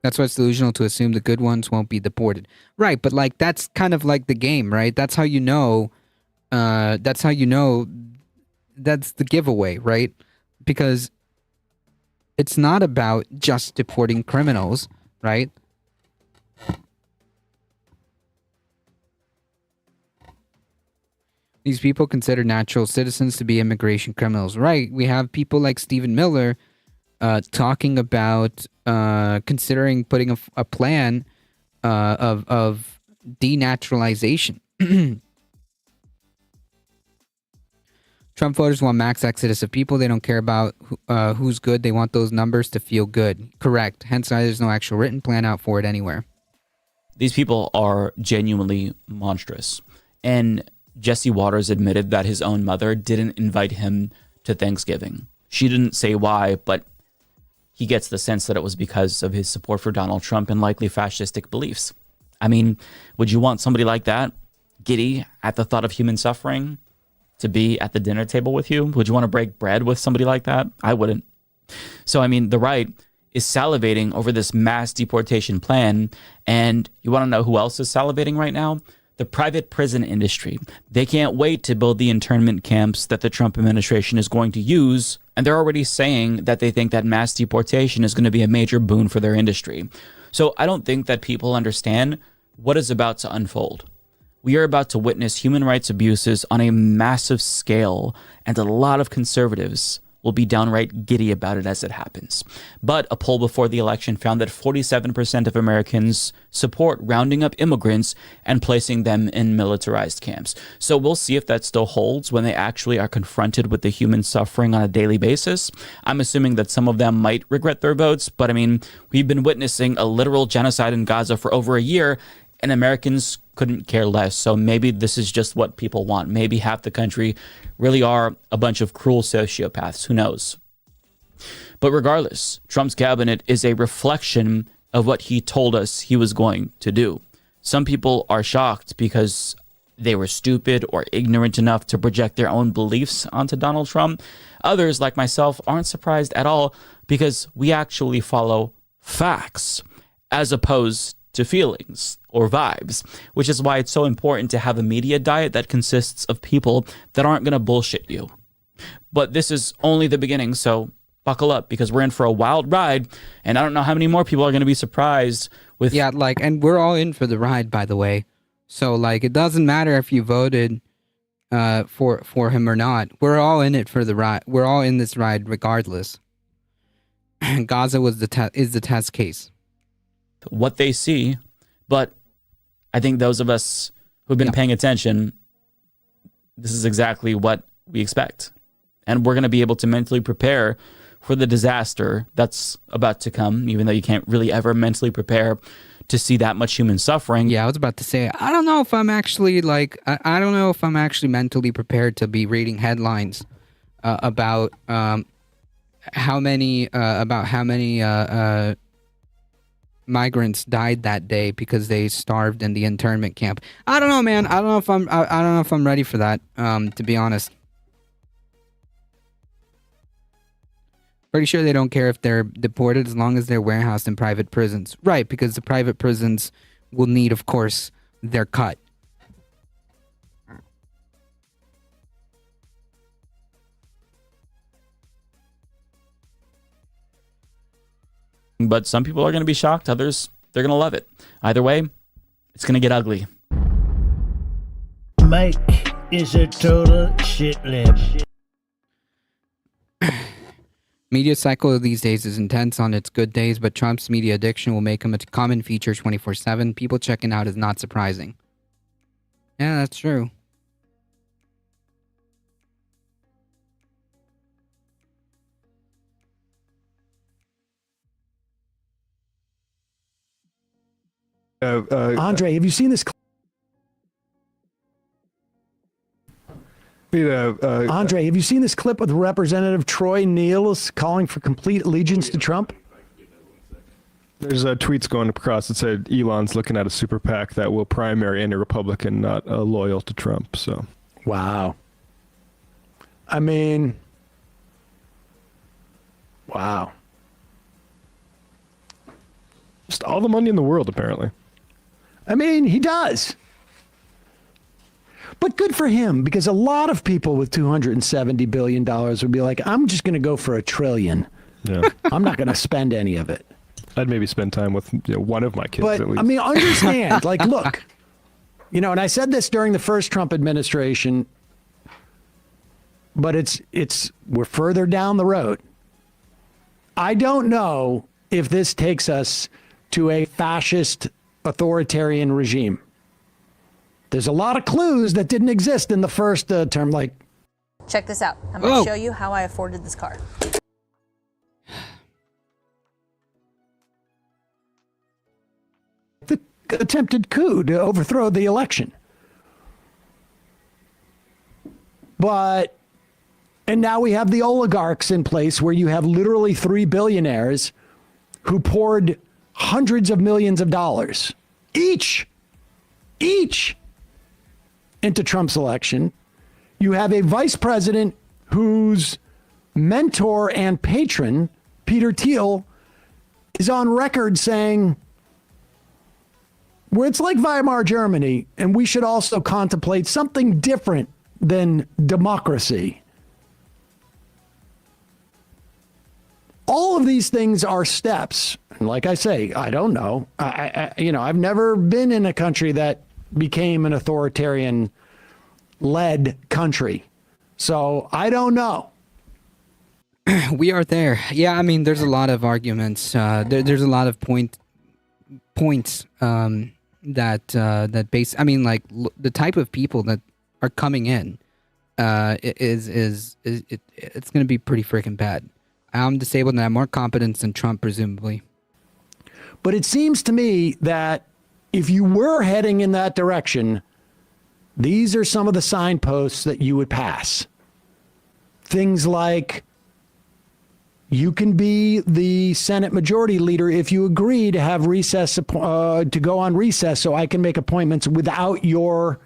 That's why it's delusional to assume the good ones won't be deported. Right, but like that's kind of like the game, right? That's how you know. That's the giveaway, right? Because it's not about just deporting criminals, right? These people consider natural citizens to be immigration criminals. Right. We have people like Stephen Miller talking about considering putting a plan of denaturalization. Trump voters want max exodus of people. They don't care about who's good. They want those numbers to feel good. Correct. Hence why there's no actual written plan out for it anywhere. These people are genuinely monstrous. And Jesse Waters admitted that his own mother didn't invite him to Thanksgiving. She didn't say why, but he gets the sense that it was because of his support for Donald Trump and likely fascistic beliefs. I mean, would you want somebody like that, giddy at the thought of human suffering, to be at the dinner table with you? Would you want to break bread with somebody like that? I wouldn't. So, I mean, the right is salivating over this mass deportation plan. And you want to know who else is salivating right now? The private prison industry. They can't wait to build the internment camps that the Trump administration is going to use. And they're already saying that they think that mass deportation is going to be a major boon for their industry. So I don't think that people understand what is about to unfold. We are about to witness human rights abuses on a massive scale, and a lot of conservatives will be downright giddy about it as it happens. But a poll before the election found that 47% of Americans support rounding up immigrants and placing them in militarized camps. So we'll see if that still holds when they actually are confronted with the human suffering on a daily basis. I'm assuming that some of them might regret their votes, but I mean, we've been witnessing a literal genocide in Gaza for over a year, and Americans couldn't care less. So maybe this is just what people want. Maybe half the country really are a bunch of cruel sociopaths. Who knows? But regardless, Trump's cabinet is a reflection of what he told us he was going to do. Some people are shocked because they were stupid or ignorant enough to project their own beliefs onto Donald Trump. Others, like myself, aren't surprised at all because we actually follow facts as opposed to feelings or vibes, which is why it's so important to have a media diet that consists of people that aren't going to bullshit you. But this is only the beginning, so buckle up because we're in for a wild ride, and I don't know how many more people are going to be surprised with... Yeah, like, and we're all in for the ride, by the way. So, like, it doesn't matter if you voted for him or not. We're all in it for the ride. We're all in this ride regardless. Gaza was is the test case. What they see, but I think those of us who've been paying attention, this is exactly what we expect. And we're going to be able to mentally prepare for the disaster that's about to come, even though you can't really ever mentally prepare to see that much human suffering. Yeah, I was about to say, I don't know if I'm actually I don't know if I'm actually mentally prepared to be reading headlines about how many migrants died that day because they starved in the internment camp. I don't know, man. I don't know if I'm ready for that, to be honest. Pretty sure they don't care if they're deported as long as they're warehoused in private prisons. Right, because the private prisons will need, of course, their cut. But some people are going to be shocked. Others, they're going to love it. Either way, it's going to get ugly. Mike is a total shitlib. Media cycle these days is intense on its good days, but Trump's media addiction will make him a common feature 24/7. People checking out is not surprising. Yeah, that's true. Andre, have you seen this? Andre, have you seen this clip with Representative Troy Neal calling for complete allegiance to Trump? There's tweets going across that said Elon's looking at a super PAC that will primary any Republican not loyal to Trump. So, wow. I mean, wow. Just all the money in the world, apparently. I mean, he does. But good for him, because a lot of people with $270 billion would be like, I'm just going to go for $1 trillion. Yeah. I'm not going to spend any of it. I'd maybe spend time with one of my kids but, at least. I mean, understand, like, look, and I said this during the first Trump administration, but we're further down the road. I don't know if this takes us to a fascist authoritarian regime. There's a lot of clues that didn't exist in the first term, like... Check this out. I'm going to show you how I afforded this car. The attempted coup to overthrow the election. And now we have the oligarchs in place where you have literally 3 billionaires who poured hundreds of millions of dollars each into Trump's election. You have a vice president whose mentor and patron, Peter Thiel, is on record saying, well, it's like Weimar Germany, and we should also contemplate something different than democracy. All of these things are steps. And like I say, I don't know. I've never been in a country that became an authoritarian-led country. So I don't know. We are there. Yeah, I mean, there's a lot of arguments. There's a lot of points that base. I mean, like the type of people that are coming in it's going to be pretty freaking bad. I'm disabled and I have more competence than Trump, presumably. But it seems to me that if you were heading in that direction, these are some of the signposts that you would pass. Things like, You can be the Senate Majority Leader if you agree to have recess, to go on recess so I can make appointments without your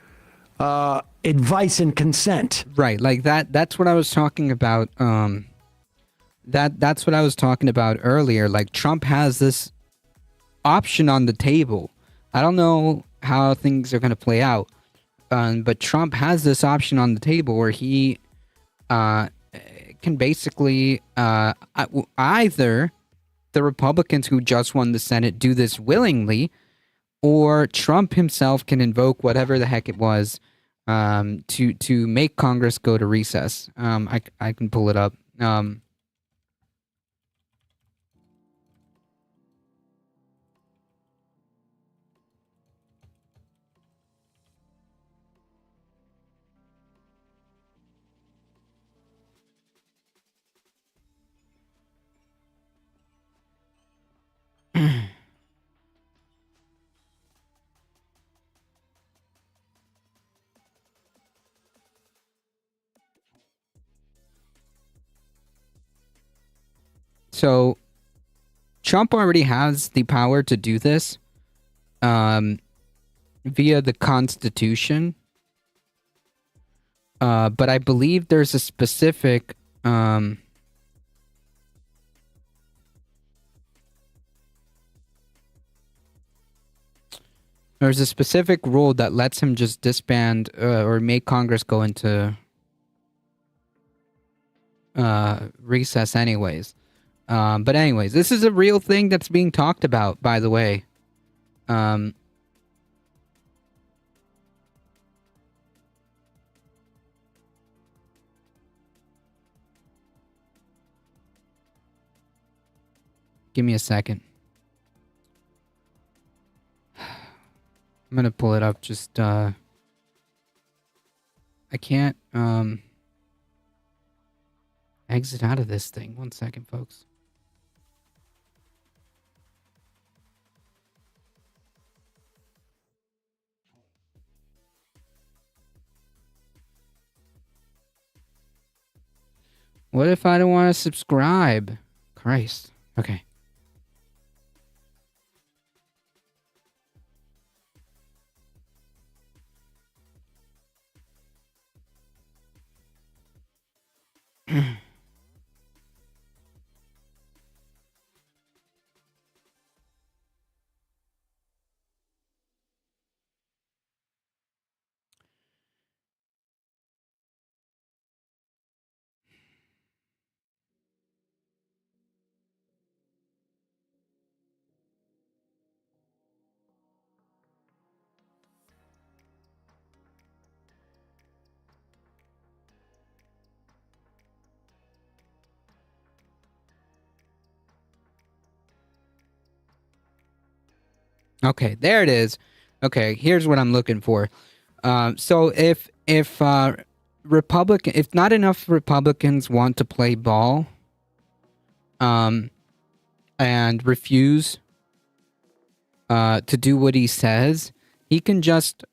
advice and consent. Right, like that's what I was talking about. That's what I was talking about earlier. Like, Trump has this option on the table. I don't know how things are going to play out, but Trump has this option on the table where he can basically either the Republicans who just won the Senate do this willingly, or Trump himself can invoke whatever the heck it was to make Congress go to recess. I can pull it up. So Trump already has the power to do this via the Constitution. But I believe there's a specific rule that lets him just disband or make Congress go into recess anyways. But anyways, this is a real thing that's being talked about, by the way. Give me a second. I'm gonna pull it up. Just, I can't, exit out of this thing. 1 second, folks. What if I don't want to subscribe? Christ. Okay. Okay, there it is. Okay, here's what I'm looking for. So if not enough Republicans want to play ball, and refuse to do what he says, he can just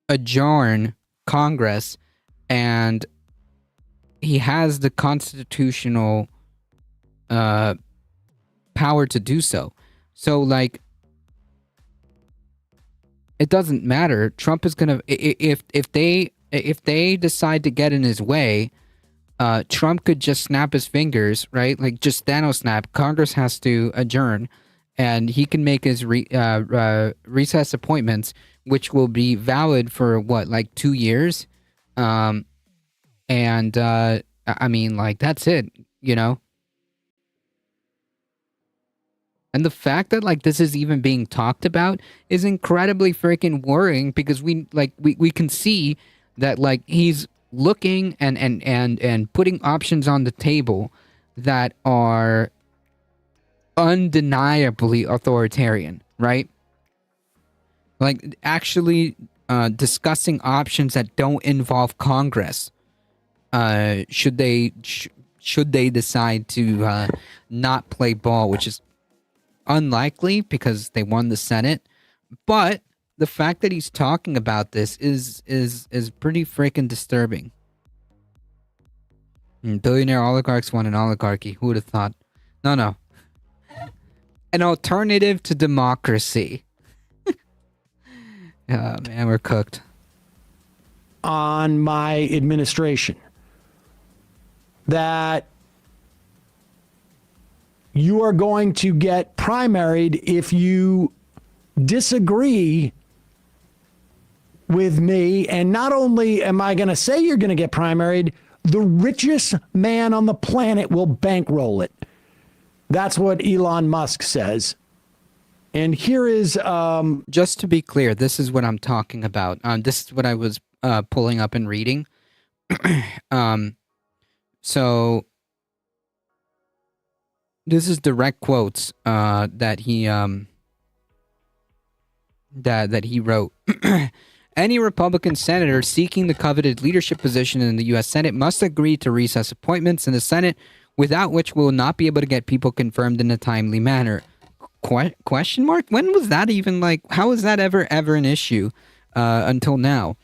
adjourn Congress, and he has the constitutional power to do so. So, like, it doesn't matter. Trump is gonna, if they decide to get in his way, Trump could just snap his fingers, right? Like, just Thanos snap. Congress has to adjourn, and he can make his recess appointments, which will be valid for what, like 2 years? I mean, like, that's it, you know? And the fact that, like, this is even being talked about is incredibly freaking worrying, because we can see that, like, he's looking and putting options on the table that are undeniably authoritarian, right? Like, actually discussing options that don't involve Congress, should they decide to not play ball, which is unlikely because they won the Senate. But the fact that he's talking about this is pretty freaking disturbing. Billionaire oligarchs want an oligarchy. Who would have thought? No. An alternative to democracy. Oh, man, we're cooked. On my administration that you are going to get primaried if you disagree with me. And not only am I going to say you're going to get primaried, the richest man on the planet will bankroll it. That's what Elon Musk says. And here is... just to be clear, this is what I'm talking about. This is what I was pulling up and reading. So this is direct quotes that he that he wrote. Any Republican senator seeking the coveted leadership position in the U.S. Senate must agree to recess appointments in the Senate, without which we will not be able to get people confirmed in a timely manner. Question mark? When was that even like? How was that ever an issue until now?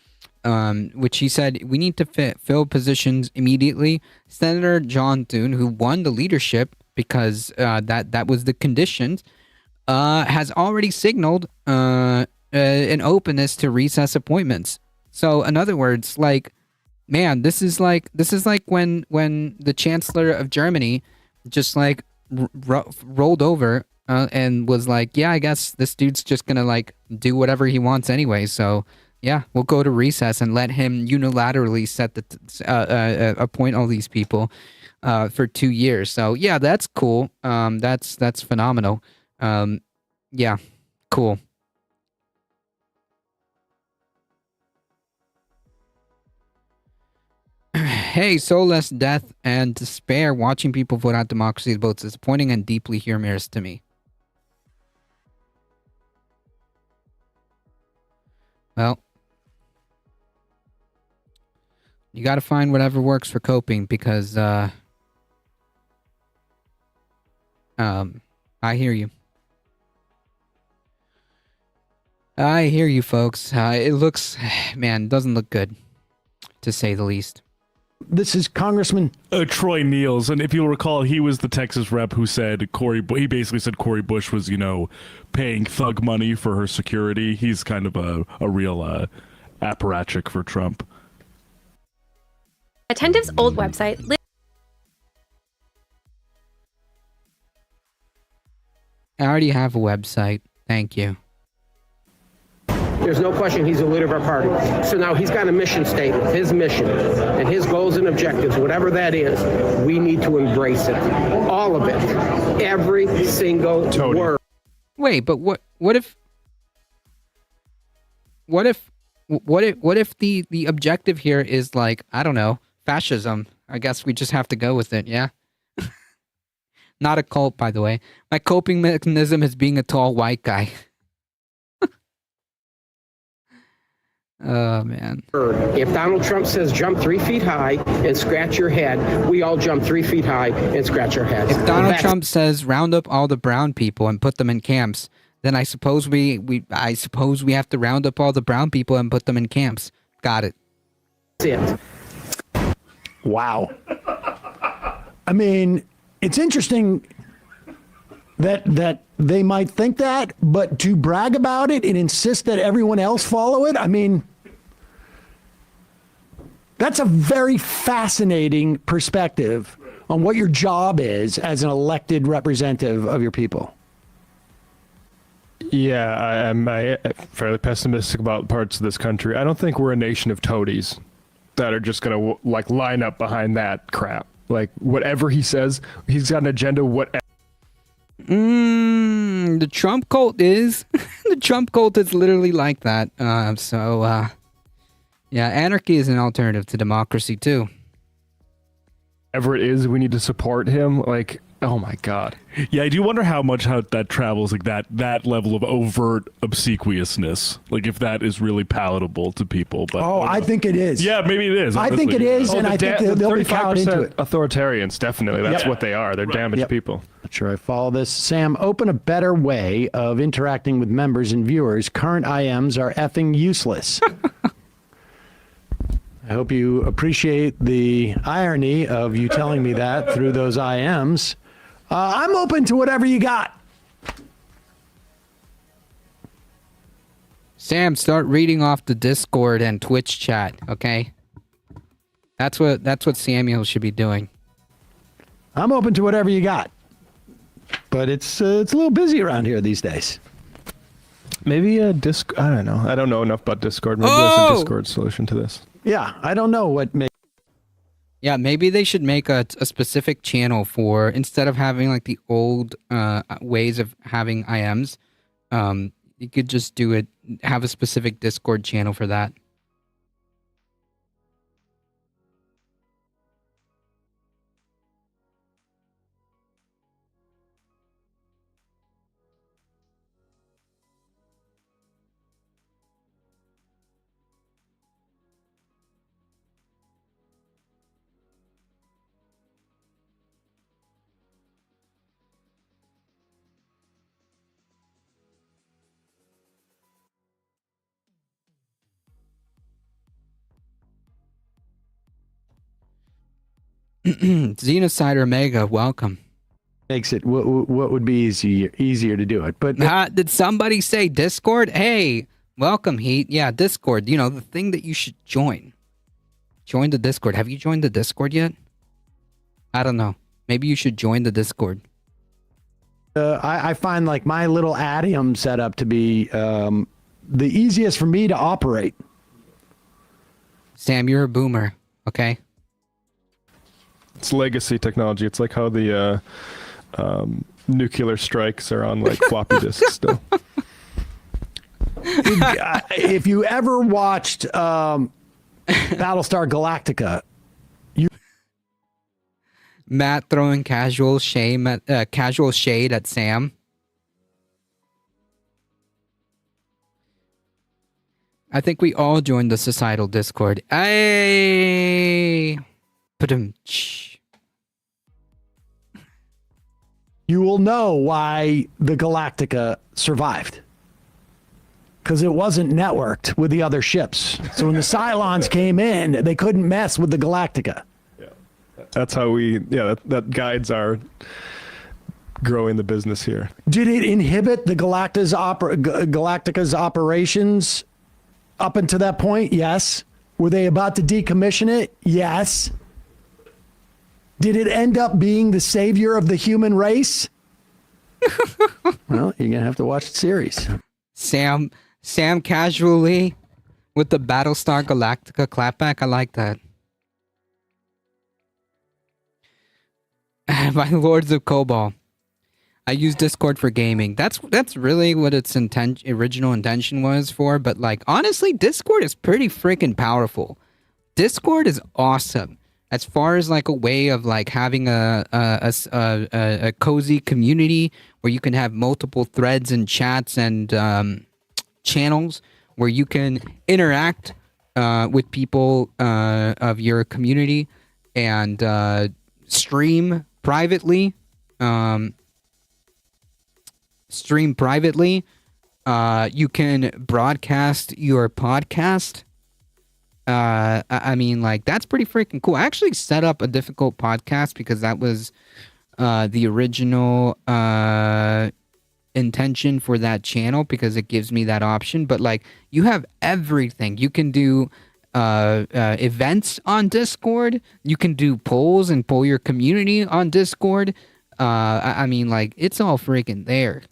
Which he said we need to fill positions immediately. Senator John Thune, who won the leadership because that was the conditions, has already signaled an openness to recess appointments. So in other words, like, man, this is like when the Chancellor of Germany just like rolled over and was like, yeah, I guess this dude's just gonna like do whatever he wants anyway. So yeah, we'll go to recess and let him unilaterally set the appoint all these people for 2 years. So yeah, that's cool. That's phenomenal. Yeah, cool. Hey, so less death and despair. Watching people vote out democracy is both disappointing and deeply humorous to me. Well, you got to find whatever works for coping because, I hear you. I hear you, folks. It looks, man, doesn't look good, to say the least. This is Congressman Troy Niels, and if you'll recall, he was the Texas rep who said he basically said Cori Bush was, paying thug money for her security. He's kind of a real apparatchik for Trump. Attentive's old website. I already have a website. Thank you. There's no question he's the leader of our party. So now he's got a mission statement, his mission, and his goals and objectives, whatever that is, we need to embrace it. All of it. Every single word. Wait, but what if the objective here is like, I don't know, fascism? I guess we just have to go with it, yeah? Not a cult, by the way. My coping mechanism is being a tall white guy. Oh, man. If Donald Trump says jump 3 feet high and scratch your head, we all jump 3 feet high and scratch our heads. If Donald Trump says round up all the brown people and put them in camps, then I suppose we have to round up all the brown people and put them in camps. Got it. That's it. Wow. I mean, it's interesting that they might think that, but to brag about it and insist that everyone else follow it, I mean, that's a very fascinating perspective on what your job is as an elected representative of your people. Yeah, I'm fairly pessimistic about parts of this country. I don't think we're a nation of toadies that are just going to like line up behind that crap. Like whatever he says, he's got an agenda, whatever. The Trump cult is the Trump cult is literally like that. Yeah, anarchy is an alternative to democracy too. Whatever it is, we need to support him. Like, oh my God. Yeah, I do wonder how that travels, like that level of overt obsequiousness. Like if that is really palatable to people. But I think it is. Yeah, maybe it is. I think it is, and I think they'll be cowed into it. Authoritarians, definitely. That's what they are. They're damaged people. Not sure I follow this. Sam, open a better way of interacting with members and viewers. Current IMs are effing useless. I hope you appreciate the irony of you telling me that through those IMs. I'm open to whatever you got. Sam, start reading off the Discord and Twitch chat, okay? That's what Samuel should be doing. I'm open to whatever you got. But it's a little busy around here these days. Maybe a Discord. I don't know. I don't know enough about Discord. Maybe there's a Discord solution to this. Yeah, I don't know what makes. Yeah, maybe they should make a specific channel for, instead of having like the old ways of having IMs, you could just do it, have a specific Discord channel for that. Xenocide Omega, welcome. Makes it what would be easier to do it, but did somebody say Discord? Hey, welcome, Heat. Yeah, Discord. You know, the thing that you should join. Join the Discord. Have you joined the Discord yet? I don't know. Maybe you should join the Discord. I find like my little Adium setup to be the easiest for me to operate. Sam, you're a boomer, okay? It's legacy technology. It's like how the nuclear strikes are on like floppy disks still. If you ever watched Battlestar Galactica, Matt throwing casual shade at Sam. I think we all joined the societal Discord. You will know why the Galactica survived. Because it wasn't networked with the other ships. So when the Cylons came in, they couldn't mess with the Galactica. Yeah. That's how that guides our growing the business here. Did it inhibit the Galactica's operations up until that point? Yes. Were they about to decommission it? Yes. Did it end up being the savior of the human race? Well, you're going to have to watch the series. Sam casually with the Battlestar Galactica clapback. I like that. By Lords of Cobalt. I use Discord for gaming. That's really what its original intention was for. But like, honestly, Discord is pretty freaking powerful. Discord is awesome. As far as like a way of like having a cozy community where you can have multiple threads and chats and channels where you can interact with people of your community and stream privately. You can broadcast your podcast. I mean, like, that's pretty freaking cool. I actually set up a difficult podcast because that was the original intention for that channel, because it gives me that option. But like, you have everything. You can do events on Discord. You can do polls and poll your community on Discord. I mean, like, it's all freaking there.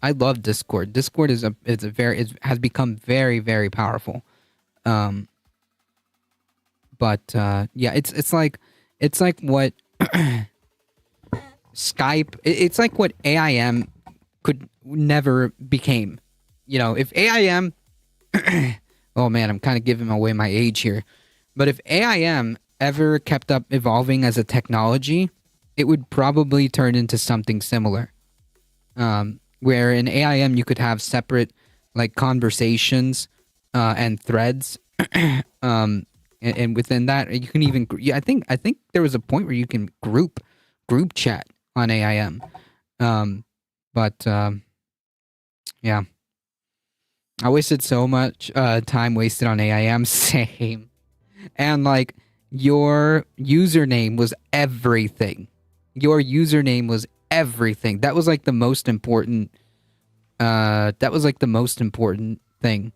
I love Discord. Discord has become very, very powerful. Yeah, it's like what Skype. It's like what AIM could never became. You know, if AIM. Oh man, I'm kind of giving away my age here. But if AIM ever kept up evolving as a technology, it would probably turn into something similar. Where in AIM you could have separate like conversations and threads, and within that you can even I think there was a point where you can group chat on AIM, yeah, I wasted so much time wasted on AIM. Same, and like your username was everything. Your username was everything. That was like the most important. That was like the most important thing.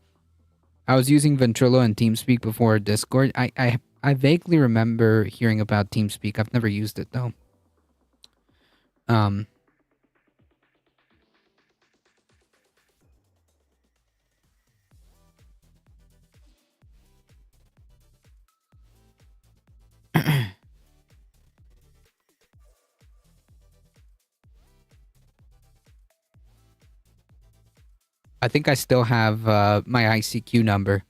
I was using Ventrilo and TeamSpeak before Discord. I vaguely remember hearing about TeamSpeak. I've never used it though. I think I still have my ICQ number.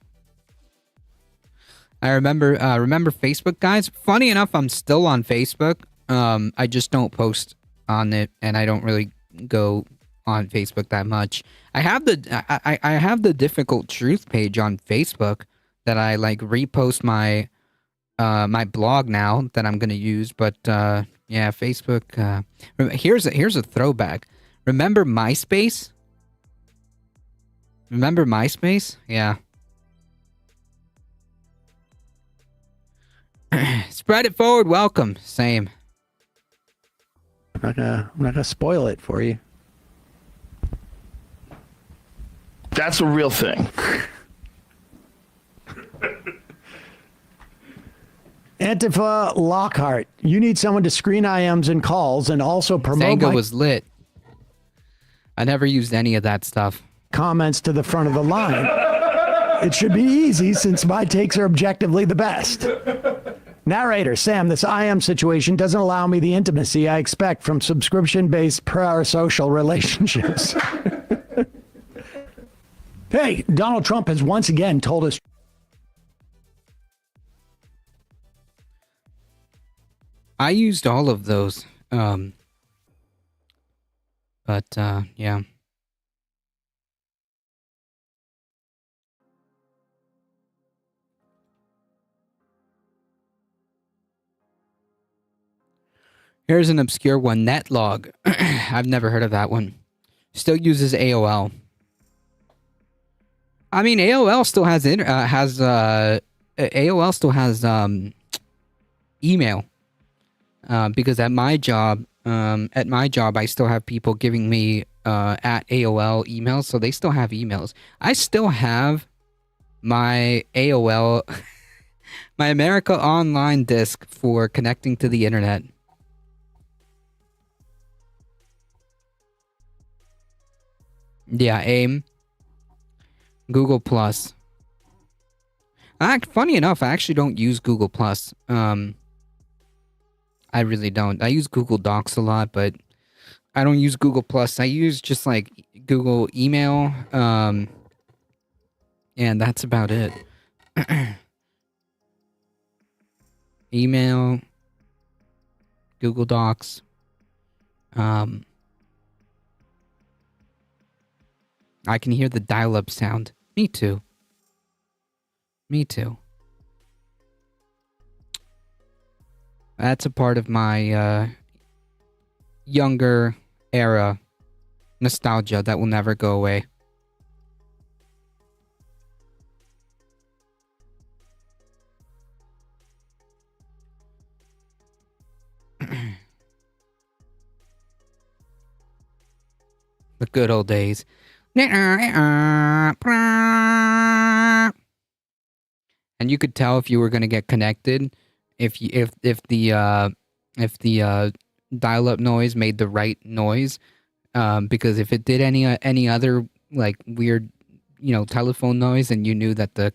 I remember Facebook, guys. Funny enough, I'm still on Facebook. I just don't post on it, and I don't really go on Facebook that much. I have the Difficult Truth page on Facebook that I like repost my my blog now that I'm gonna use. But yeah, Facebook. Here's a throwback. Remember MySpace? Remember MySpace? Yeah. Spread it forward. Welcome. Same. I'm not gonna spoil it for you. That's a real thing. Antifa Lockhart, you need someone to screen IMs and calls and also promote. Zanga was lit. I never used any of that stuff. Comments to the front of the line. It should be easy since my takes are objectively the best. Narrator, Sam, this IM situation doesn't allow me the intimacy I expect from subscription-based parasocial relationships. Hey, Donald Trump has once again told us. I used all of those. But yeah. Here's an obscure one, Netlog. I've never heard of that one. Still uses AOL. I mean, AOL still has AOL still has email. Because at my job, I still have people giving me at AOL emails, so they still have emails. I still have my AOL, my America Online disk for connecting to the internet. Yeah, AIM. Google Plus. Funny enough, I actually don't use Google Plus. I really don't. I use Google Docs a lot, but I don't use Google Plus. I use just like Google Email, and that's about it. Email, Google Docs. I can hear the dial-up sound. Me too. Me too. That's a part of my younger era nostalgia that will never go away. The good old days. And you could tell if you were going to get connected if the dial-up noise made the right noise, because if it did any other like weird, telephone noise, and you knew that the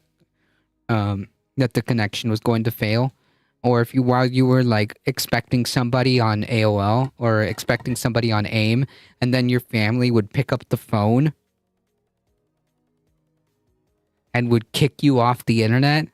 connection was going to fail, or if while you were like expecting somebody on AOL or expecting somebody on AIM, and then your family would pick up the phone and would kick you off the internet.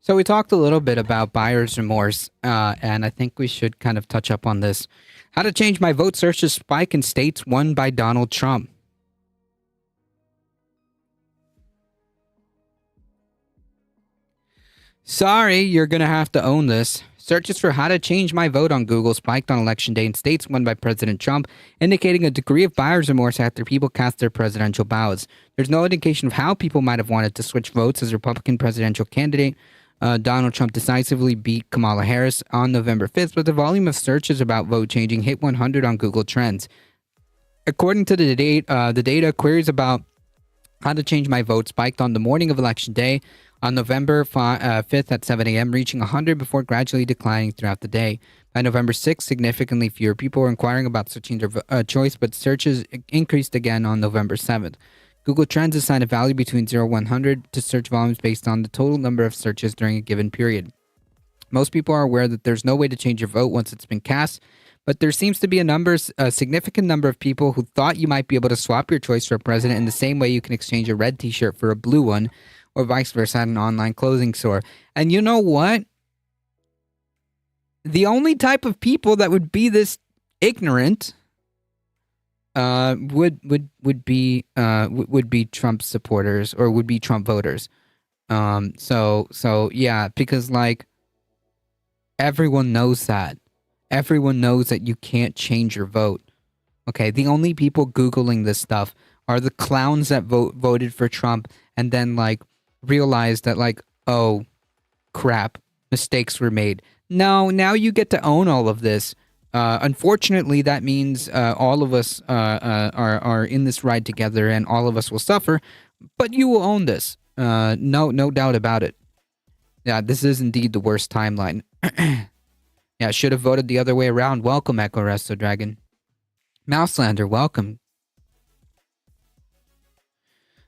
So we talked a little bit about buyer's remorse, and I think we should kind of touch up on this. How to change my vote searches spike in states won by Donald Trump. Sorry, you're going to have to own this. Searches for how to change my vote on Google spiked on election day in states won by President Trump, indicating a degree of buyer's remorse after people cast their presidential ballots. There's no indication of how people might have wanted to switch votes as Republican presidential candidate Donald Trump decisively beat Kamala Harris on November 5th, but the volume of searches about vote changing hit 100 on Google Trends. According to the data, queries about how to change my vote spiked on the morning of Election Day on November 5th at 7 a.m., reaching 100 before gradually declining throughout the day. By November 6th, significantly fewer people were inquiring about switching their choice, but searches increased again on November 7th. Google Trends assigned a value between 0 and 100 to search volumes based on the total number of searches during a given period. Most people are aware that there's no way to change your vote once it's been cast, but there seems to be a significant number of people who thought you might be able to swap your choice for a president in the same way you can exchange a red t-shirt for a blue one, or vice versa at an online clothing store. And you know what? The only type of people that would be this ignorant would be Trump supporters, or would be Trump voters. So yeah, because like everyone knows that. Everyone knows that you can't change your vote. Okay, the only people Googling this stuff are the clowns that voted for Trump and then like realized that like, oh crap, mistakes were made. No, now you get to own all of this. Unfortunately, that means all of us are in this ride together, and all of us will suffer. But you will own this. No doubt about it. Yeah, this is indeed the worst timeline. Yeah, should have voted the other way around. Welcome, Echo Resto Dragon. Mouselander, welcome.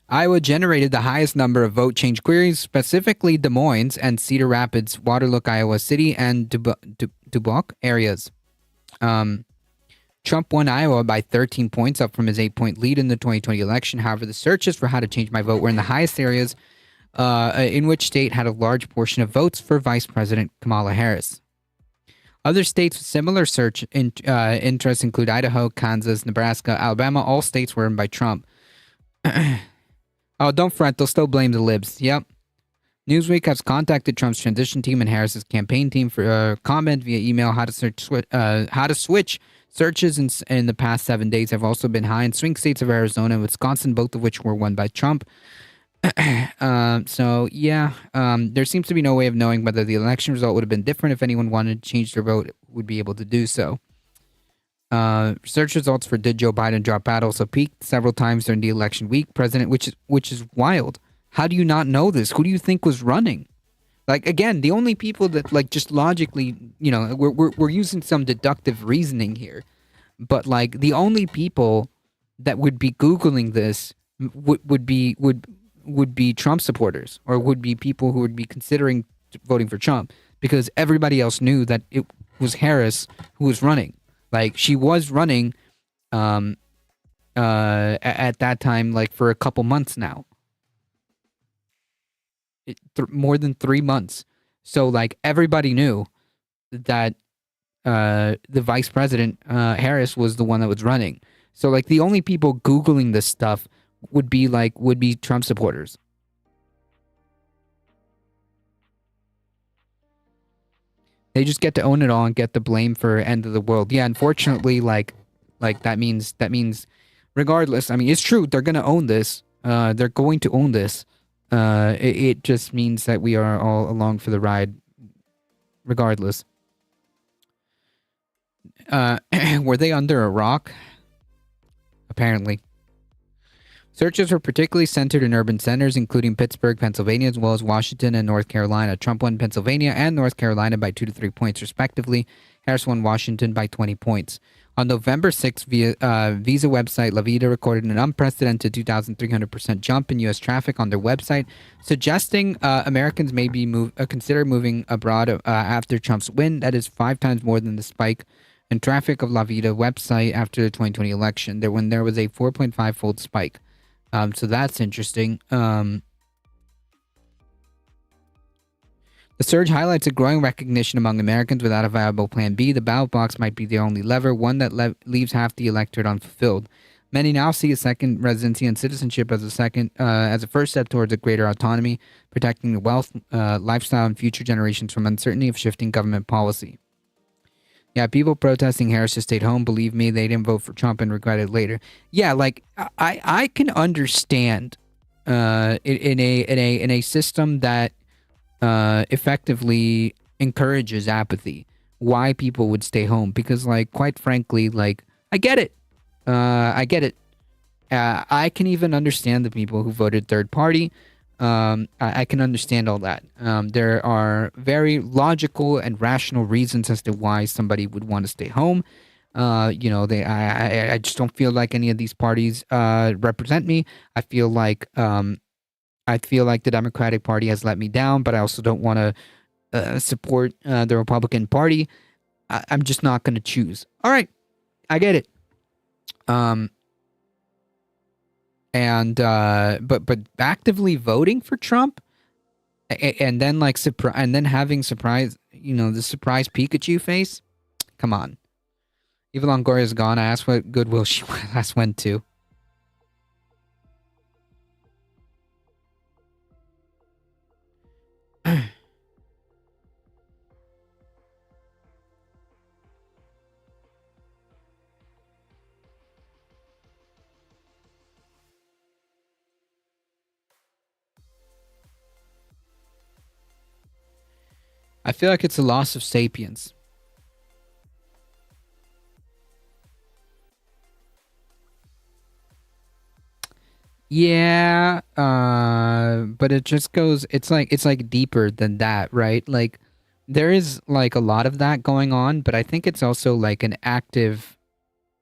Iowa generated the highest number of vote change queries, specifically Des Moines and Cedar Rapids, Waterloo, Iowa City, and Dubuque areas. Trump won Iowa by 13 points, up from his 8-point lead in the 2020 election. However, the searches for how to change my vote were in the highest areas in which state had a large portion of votes for Vice President Kamala Harris. Other states with similar search interests include Idaho, Kansas, Nebraska, Alabama. All states were in by Trump. Oh, don't fret. They'll still blame the libs. Yep. Newsweek has contacted Trump's transition team and Harris's campaign team for comment via email. How to switch searches in the past 7 days have also been high in swing states of Arizona and Wisconsin, both of which were won by Trump. So yeah, there seems to be no way of knowing whether the election result would have been different if anyone wanted to change their vote would be able to do so. Search results for did Joe Biden drop out also peaked several times during the election week. Which is wild. How do you not know this? Who do you think was running? Like, again, the only people that like just logically, you know, we're using some deductive reasoning here, but like the only people that would be Googling this would be Trump supporters, or would be people who would be considering voting for Trump, because everybody else knew that it was Harris who was running. Like, she was running at that time, like for a couple months now. More than 3 months. So like everybody knew that the vice president, Harris, was the one that was running. So like the only people Googling this stuff would be Trump supporters. They just get to own it all and get the blame for end of the world. Yeah, unfortunately, like that means regardless, I mean, it's true, they're gonna own this. They're going to own this. It just means that we are all along for the ride regardless. Were they under a rock? Apparently. Searches were particularly centered in urban centers, including Pittsburgh, Pennsylvania, as well as Washington and North Carolina. Trump won Pennsylvania and North Carolina by 2 to 3 points, respectively. Harris won Washington by 20 points. On November 6th, Visa website La Vida recorded an unprecedented 2,300% jump in U.S. traffic on their website, suggesting Americans may be consider moving abroad after Trump's win. That is 5 times more than the spike in traffic of La Vida website after the 2020 election, when there was a 4.5-fold spike. So that's interesting. The surge highlights a growing recognition among Americans without a viable plan B. The ballot box might be the only lever, one that leaves half the electorate unfulfilled. Many now see a second residency and citizenship as a first step towards a greater autonomy, protecting the wealth, lifestyle, and future generations from uncertainty of shifting government policy. Yeah, people protesting Harris to stay home, believe me, they didn't vote for Trump and regret it later. Yeah, like I can understand in a system that effectively encourages apathy why people would stay home, because like quite frankly, like I get it. I can even understand the people who voted third party. I can understand all that. There are very logical and rational reasons as to why somebody would want to stay home. I just don't feel like any of these parties represent me. I feel like the Democratic Party has let me down, but I also don't want to support the Republican Party. I'm just not going to choose. All right, I get it. But actively voting for Trump, and then like having surprise, the surprise Pikachu face. Come on, Eva Longoria is gone. I asked what Goodwill she last went to. I feel like it's a loss of sapience. Yeah, but it just goes, it's like deeper than that, right? Like there is like a lot of that going on, but I think it's also like an active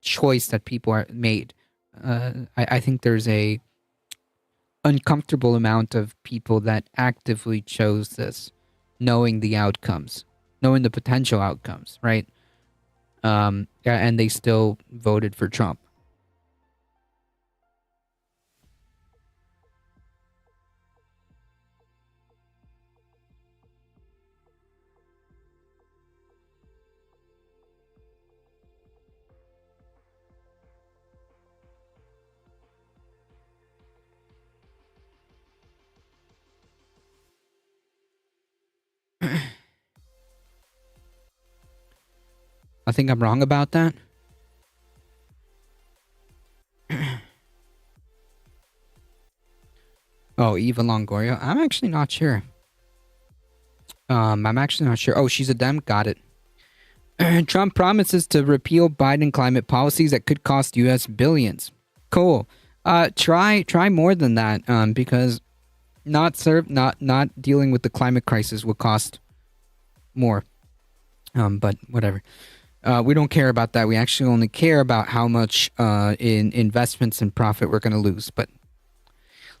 choice that people are made. I think there's a uncomfortable amount of people that actively chose this, knowing the outcomes, knowing the potential outcomes, right? And they still voted for Trump. I think I'm wrong about that. Oh, Eva Longoria? I'm actually not sure. Oh, she's a Dem? Got it. Trump promises to repeal Biden climate policies that could cost U.S. billions. Cool. Try more than that, because not dealing with the climate crisis will cost more. But whatever. We don't care about that. We actually only care about how much in investments and profit we're going to lose. But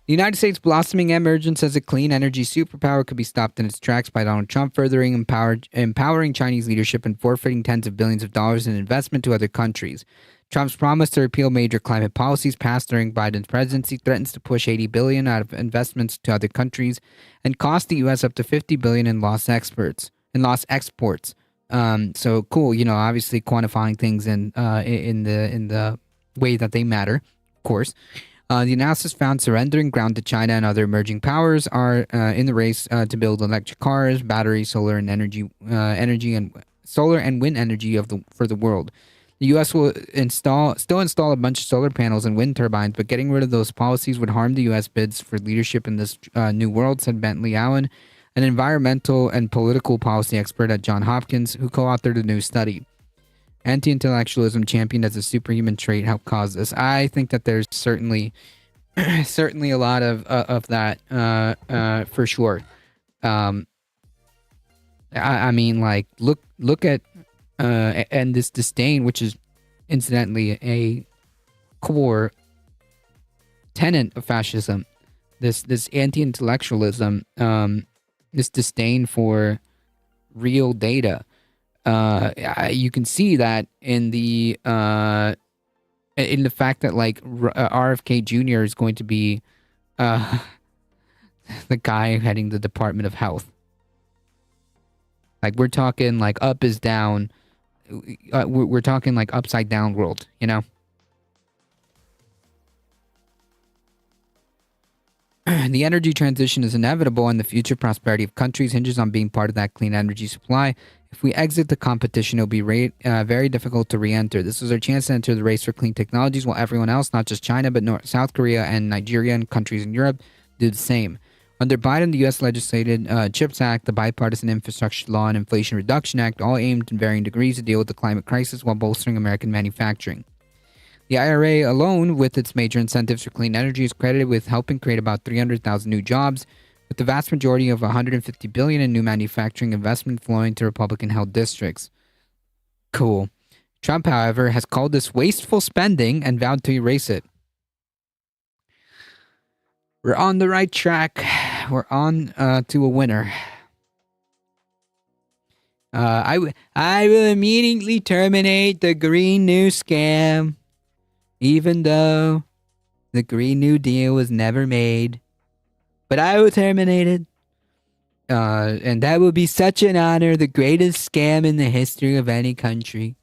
the United States' blossoming emergence as a clean energy superpower could be stopped in its tracks by Donald Trump furthering empowering Chinese leadership and forfeiting tens of billions of dollars in investment to other countries. Trump's promise to repeal major climate policies passed during Biden's presidency threatens to push $80 billion out of investments to other countries and cost the U.S. up to $50 billion in lost exports. So cool, obviously quantifying things in the way that they matter, of course. The analysis found surrendering ground to China and other emerging powers are in the race to build electric cars, battery, solar and wind energy for the world. The U.S. will still install a bunch of solar panels and wind turbines, but getting rid of those policies would harm the U.S. bids for leadership in this new world, said Bentley Allen, an environmental and political policy expert at Johns Hopkins, who co-authored a new study. Anti-intellectualism championed as a superhuman trait helped cause this. I think that there's certainly a lot of that for sure. I mean, like look at and this disdain, which is incidentally a core tenet of fascism. This anti-intellectualism, this disdain for real data. You can see that in the fact that like RFK Jr. is going to be the guy heading the Department of Health. Like we're talking like up is down. We're talking like upside down world, you know? The energy transition is inevitable, and the future prosperity of countries hinges on being part of that clean energy supply. If we exit the competition, it'll be very difficult to re-enter. This is our chance to enter the race for clean technologies, while everyone else, not just China, but South Korea and Nigeria and countries in Europe, do the same. Under Biden, the U.S. legislated CHIPS Act, the Bipartisan Infrastructure Law, and Inflation Reduction Act, all aimed in varying degrees to deal with the climate crisis while bolstering American manufacturing. The IRA alone, with its major incentives for clean energy, is credited with helping create about 300,000 new jobs, with the vast majority of $150 billion in new manufacturing investment flowing to Republican-held districts. Cool. Trump, however, has called this wasteful spending and vowed to erase it. We're on the right track. We're on to a winner. I will immediately terminate the Green New Scam, even though the Green New Deal was never made. But I will terminate it. And that will be such an honor, the greatest scam in the history of any country.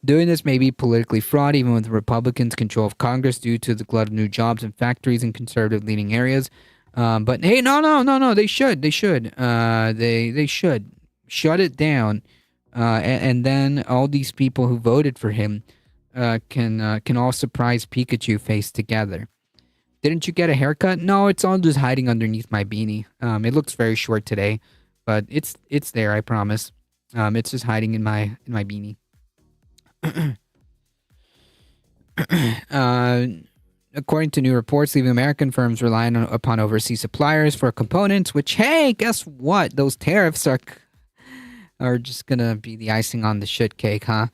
Doing this may be politically fraught, even with Republicans' control of Congress due to the glut of new jobs and factories in conservative leading areas. But hey, no, they should. They should shut it down. And then all these people who voted for him can all surprise Pikachu face together. Didn't you get a haircut? No, it's all just hiding underneath my beanie. It looks very short today, but it's there, I promise. It's just hiding in my beanie. According to new reports, leaving American firms relying upon overseas suppliers for components, which, hey, guess what? Those tariffs are just gonna be the icing on the shit cake, huh?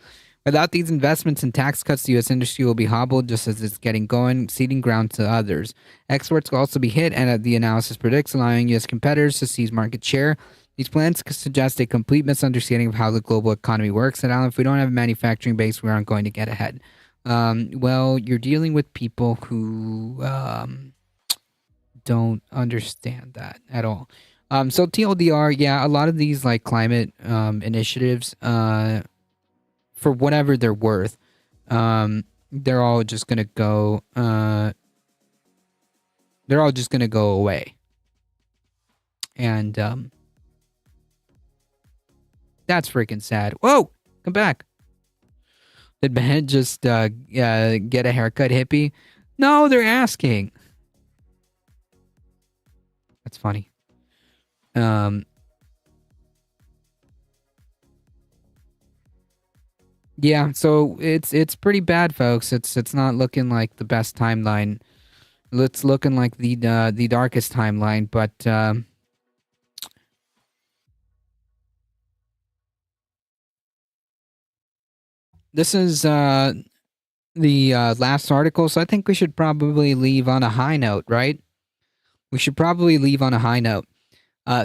Without these investments and tax cuts, the U.S. industry will be hobbled just as it's getting going, ceding ground to others. Exports will also be hit, and the analysis predicts allowing U.S. competitors to seize market share. These plans suggest a complete misunderstanding of how the global economy works. And Alan, if we don't have a manufacturing base, we aren't going to get ahead. Well, you're dealing with people who don't understand that at all. So TLDR, yeah, a lot of these like climate initiatives, for whatever they're worth, they're all just gonna go. They're all just gonna go away. And that's freaking sad. Whoa, come back. Did Ben just get a haircut, hippie? No, they're asking. That's funny. Yeah, so it's pretty bad, folks. It's not looking like the best timeline. It's looking like the darkest timeline, but this is the last article, so I think we should probably leave on a high note, right? We should probably leave on a high note.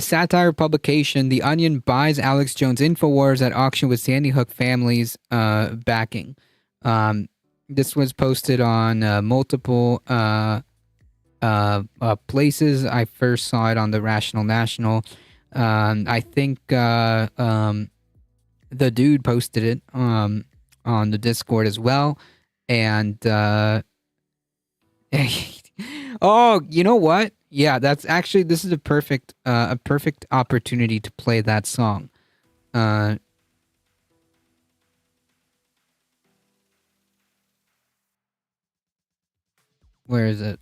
Satire publication, The Onion buys Alex Jones InfoWars at auction with Sandy Hook family's backing. This was posted on multiple places. I first saw it on the Rational National. I think the dude posted it on the Discord as well. And oh, you know what? Yeah, that's actually, this is a perfect opportunity to play that song. Where is it?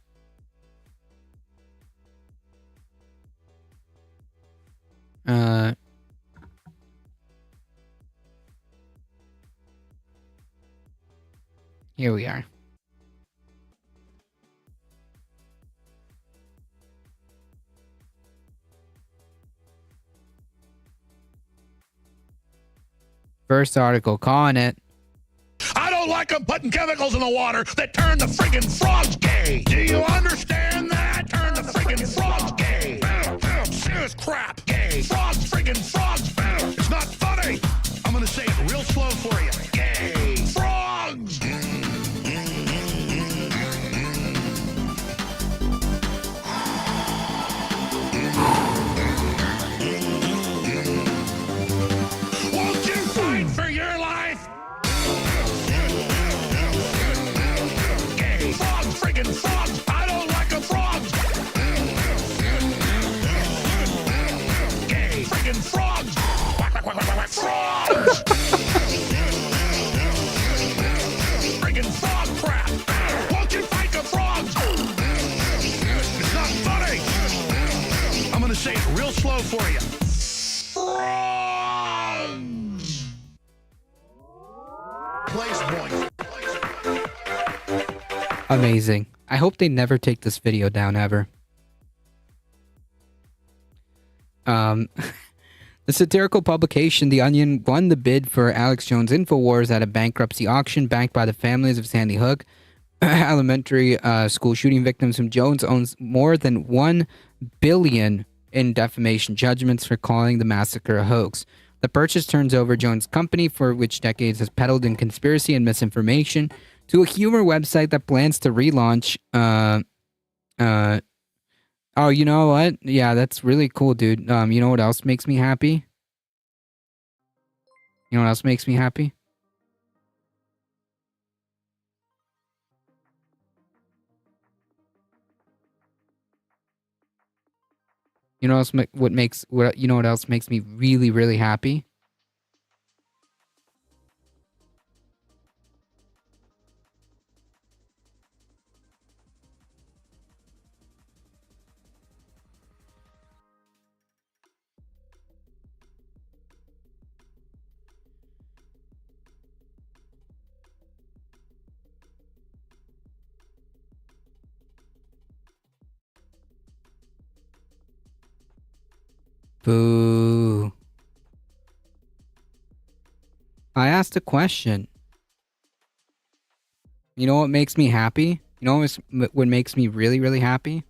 Here we are. First article, calling it. I don't like them putting chemicals in the water that turn the friggin' frogs gay. Do you understand that? Turn the friggin' frogs gay. Serious crap. Gay. Frogs, friggin' frogs. It's not funny. I'm gonna say it real slow for you. Gay. Frogs. say it real slow for you. Place points. Amazing. I hope they never take this video down ever. The satirical publication The Onion won the bid for Alex Jones InfoWars at a bankruptcy auction backed by the families of Sandy Hook elementary school shooting victims, whom Jones owns more than $1 billion in defamation judgments for calling the massacre a hoax. The purchase turns over Jones' company, for which decades has peddled in conspiracy and misinformation, to a humor website that plans to relaunch. Oh, you know what? Yeah, that's really cool, dude. You know what else makes me happy? You know what else makes me happy? You know what else makes me really, really happy? Boo. I asked a question. You know what makes me happy? You know what makes me really, really happy?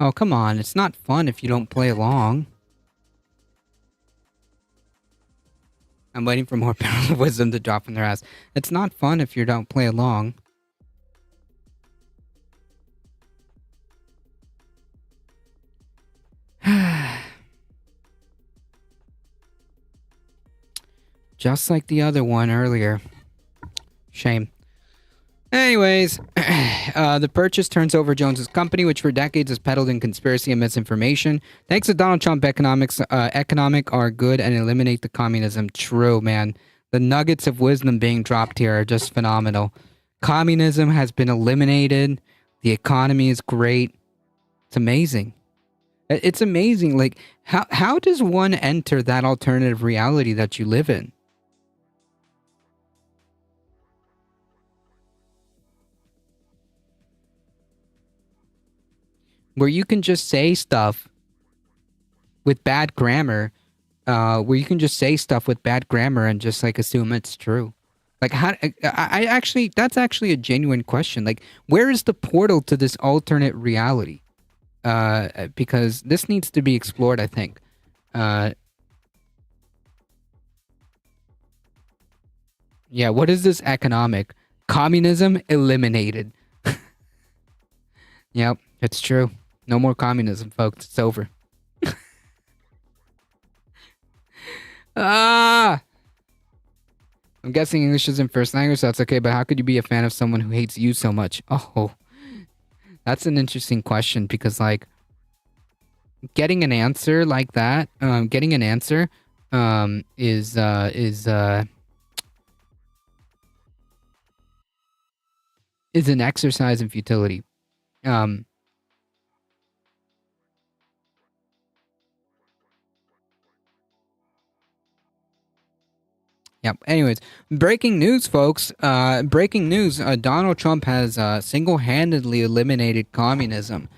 Oh, come on. It's not fun if you don't play along. I'm waiting for more Barrel of Wisdom to drop in their ass. It's not fun if you don't play along. Just like the other one earlier. Shame. Anyways, the purchase turns over Jones's company, which for decades has peddled in conspiracy and misinformation. Thanks to Donald Trump, economic are good and eliminate the communism. True, man. The nuggets of wisdom being dropped here are just phenomenal. Communism has been eliminated. The economy is great. It's amazing. It's amazing. Like, how does one enter that alternative reality that you live in? Where you can just say stuff with bad grammar, and just like assume it's true. Like, that's actually a genuine question. Like, where is the portal to this alternate reality? Because this needs to be explored, I think. Yeah, what is this economic? Communism eliminated. Yep, it's true. No more communism, folks. It's over. I'm guessing English isn't first language, so that's okay, but how could you be a fan of someone who hates you so much? Oh, that's an interesting question, because, like, getting an answer like that, is an exercise in futility. Yep. Anyways, breaking news, folks. Breaking news. Donald Trump has single-handedly eliminated communism,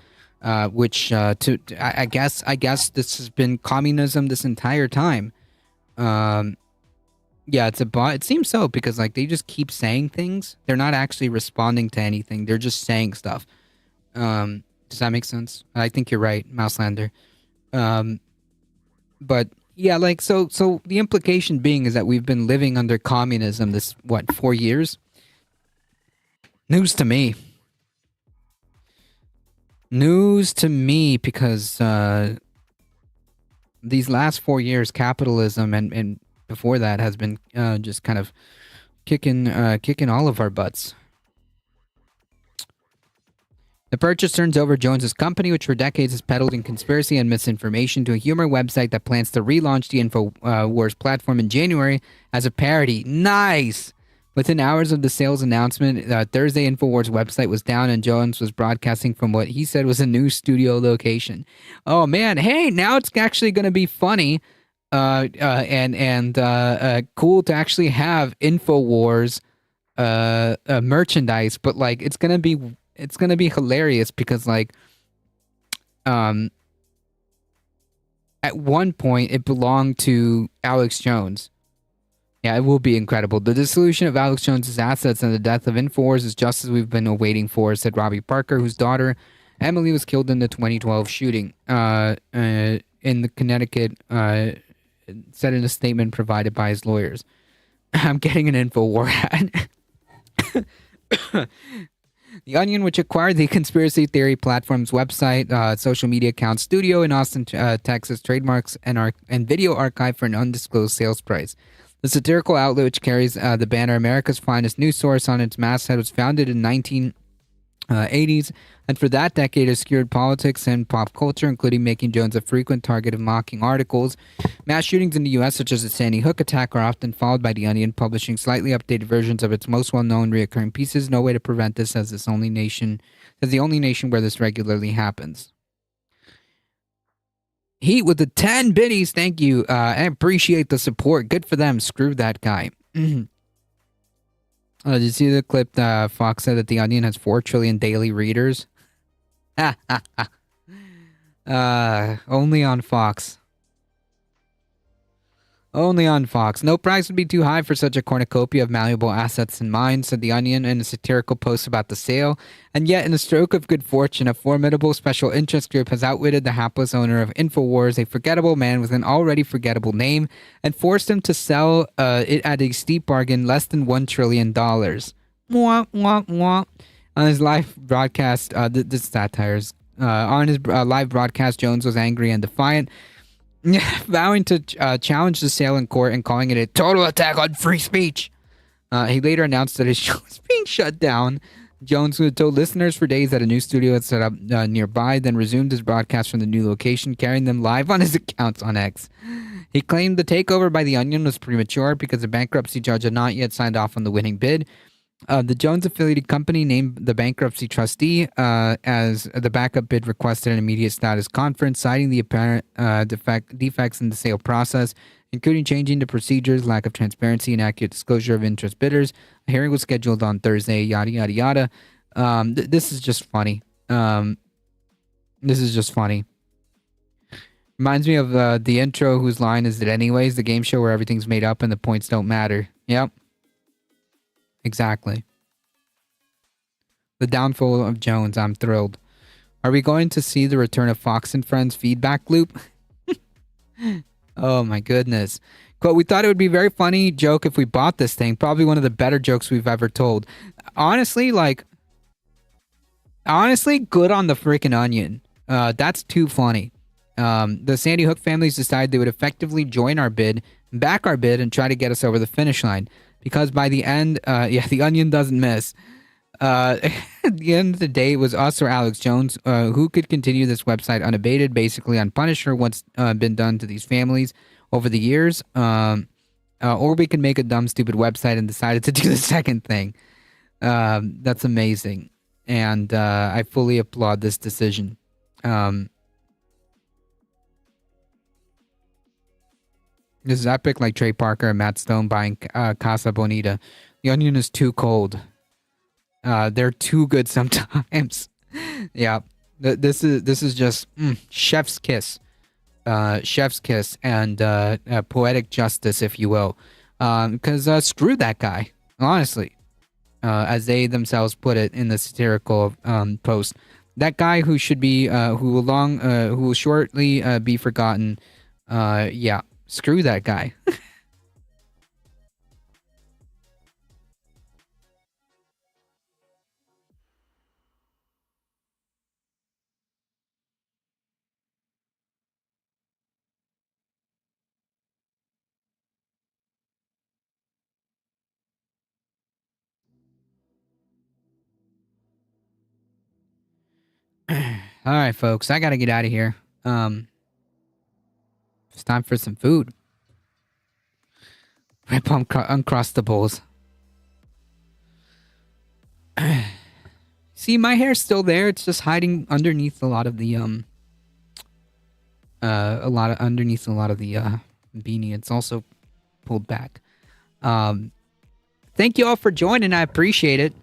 which I guess this has been communism this entire time. Yeah, it seems so, because like they just keep saying things. They're not actually responding to anything. They're just saying stuff. Does that make sense? I think you're right, Mouselander. But yeah, like, so the implication being is that we've been living under communism this, 4 years? News to me. News to me because these last 4 years, capitalism and before that has been just kind of kicking all of our butts. The purchase turns over Jones's company, which for decades has peddled in conspiracy and misinformation, to a humor website that plans to relaunch the InfoWars platform in January as a parody. Nice! Within hours of the sales announcement, Thursday InfoWars website was down and Jones was broadcasting from what he said was a new studio location. Oh man, hey, now it's actually going to be funny and cool to actually have InfoWars merchandise, but like it's gonna be hilarious because like at one point it belonged to Alex Jones. Yeah, it will be incredible. The dissolution of Alex Jones's assets and the death of InfoWars is just as we've been awaiting for, said Robbie Parker, whose daughter Emily was killed in the 2012 shooting in the Connecticut, said in a statement provided by his lawyers. I'm getting an InfoWar hat. The Onion, which acquired the conspiracy theory platform's website, social media account, studio in Austin, Texas, trademarks, and video archive for an undisclosed sales price. The satirical outlet, which carries the banner America's Finest News Source on its masthead, was founded in 1980s, and for that decade has skewed politics and pop culture, including making Jones a frequent target of mocking articles. Mass shootings in the U.S., such as the Sandy Hook attack, are often followed by The Onion, publishing slightly updated versions of its most well-known recurring pieces. No way to prevent this, as the only nation where this regularly happens. Heat with the 10 biddies, thank you. I appreciate the support. Good for them. Screw that guy. Did you see the clip that Fox said that The Onion has 4 trillion daily readers? Only on Fox. Only on Fox. No price would be too high for such a cornucopia of malleable assets in mind, said The Onion in a satirical post about the sale. And yet, in a stroke of good fortune, a formidable special interest group has outwitted the hapless owner of InfoWars, a forgettable man with an already forgettable name, and forced him to sell it at a steep bargain, less than $1 trillion. Mwah, mwah, mwah. On his live broadcast, this satires. On his live broadcast, Jones was angry and defiant, vowing to challenge the sale in court and calling it a total attack on free speech. He later announced that his show was being shut down. Jones, who had told listeners for days that a new studio had set up nearby, then resumed his broadcast from the new location, carrying them live on his accounts on X. He claimed the takeover by The Onion was premature because the bankruptcy judge had not yet signed off on the winning bid. The Jones-affiliated company named the bankruptcy trustee as the backup bid requested an immediate status conference, citing the apparent defects in the sale process, including changing the procedures, lack of transparency, and accurate disclosure of interest bidders. A hearing was scheduled on Thursday, yada, yada, yada. This is just funny. This is just funny. Reminds me of the intro, whose line is it anyways? The game show where everything's made up and the points don't matter. Yep. Exactly. The downfall of Jones. I'm thrilled. Are we going to see the return of Fox and Friends feedback loop? Oh my goodness. Quote, we thought it would be a very funny joke if we bought this thing. Probably one of the better jokes we've ever told. Honestly, good on the freaking Onion. That's too funny. The Sandy Hook families decided they would effectively join our bid, back our bid, and try to get us over the finish line. Because by the end, The Onion doesn't miss. At the end of the day, it was us or Alex Jones who could continue this website unabated, basically unpunished for what's been done to these families over the years. Or we could make a dumb, stupid website and decided to do the second thing. That's amazing. And I fully applaud this decision. This is epic, like Trey Parker and Matt Stone buying Casa Bonita. The Onion is too cold. They're too good sometimes. Yeah, this is just chef's kiss, and poetic justice, if you will. Because screw that guy, honestly, as they themselves put it in the satirical post. That guy who should be, who will shortly be forgotten. Yeah. Screw that guy. All right, folks, I gotta get out of here. It's time for some food. Rip Uncrustables. See, my hair's still there. It's just hiding underneath a lot of the beanie. It's also pulled back. Thank you all for joining. I appreciate it.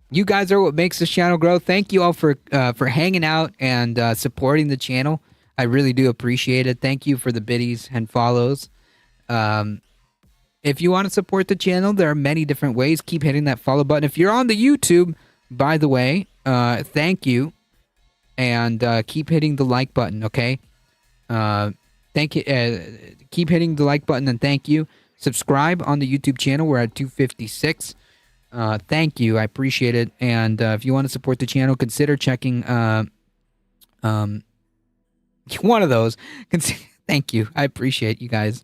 You guys are what makes this channel grow. Thank you all for hanging out and supporting the channel. I really do appreciate it. Thank you for the biddies and follows. If you want to support the channel, there are many different ways. Keep hitting that follow button. If you're on the YouTube, by the way, thank you. And keep hitting the like button, okay? Thank you. Keep hitting the like button and thank you. Subscribe on the YouTube channel. We're at 256. Thank you. I appreciate it. And if you want to support the channel, consider checking one of those. Thank you. I appreciate you guys.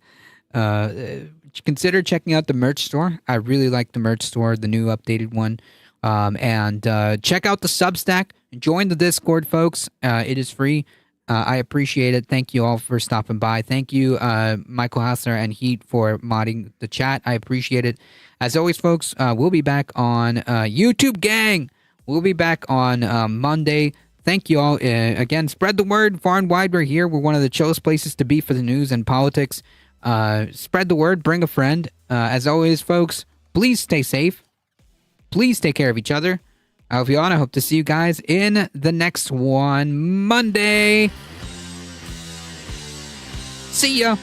Consider checking out the merch store. I really like the merch store, the new updated one. And check out the Substack. Join the Discord, folks. It is free. I appreciate it. Thank you all for stopping by. Thank you, Michael Hassler and Heat, for modding the chat. I appreciate it. As always, folks, we'll be back on YouTube, gang. We'll be back on Monday. Thank you all. Again, spread the word far and wide. We're here. We're one of the chillest places to be for the news and politics. Spread the word. Bring a friend. As always, folks, please stay safe. Please take care of each other. I love you all, and I hope to see you guys in the next one Monday. See ya.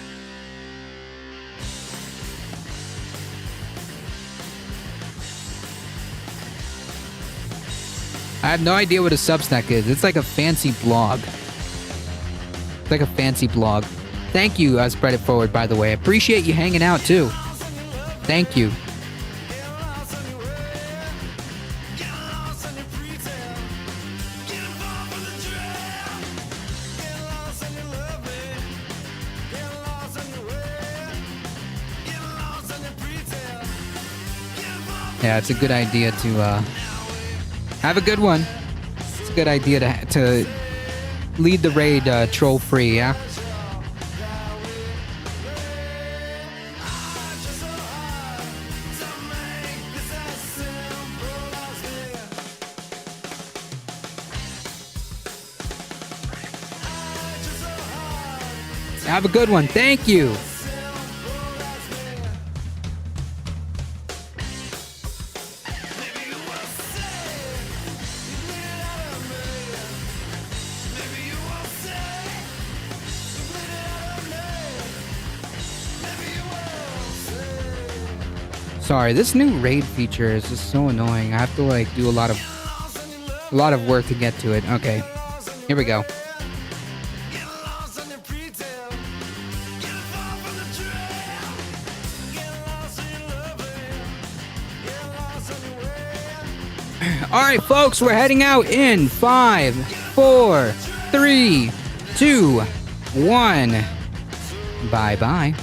I have no idea what a Substack is. It's like a fancy blog. It's like a fancy blog. Thank you, Spread It Forward, by the way. I appreciate you hanging out, too. Thank you. Yeah, it's a good idea to have a good one. It's a good idea to lead the raid troll free, yeah? Have a good one. Thank you. Sorry, this new raid feature is just so annoying. I have to like do a lot of work to get to it. Okay, here we go. All right, folks, we're heading out in 5, 4, 3, 2, 1. Bye-bye.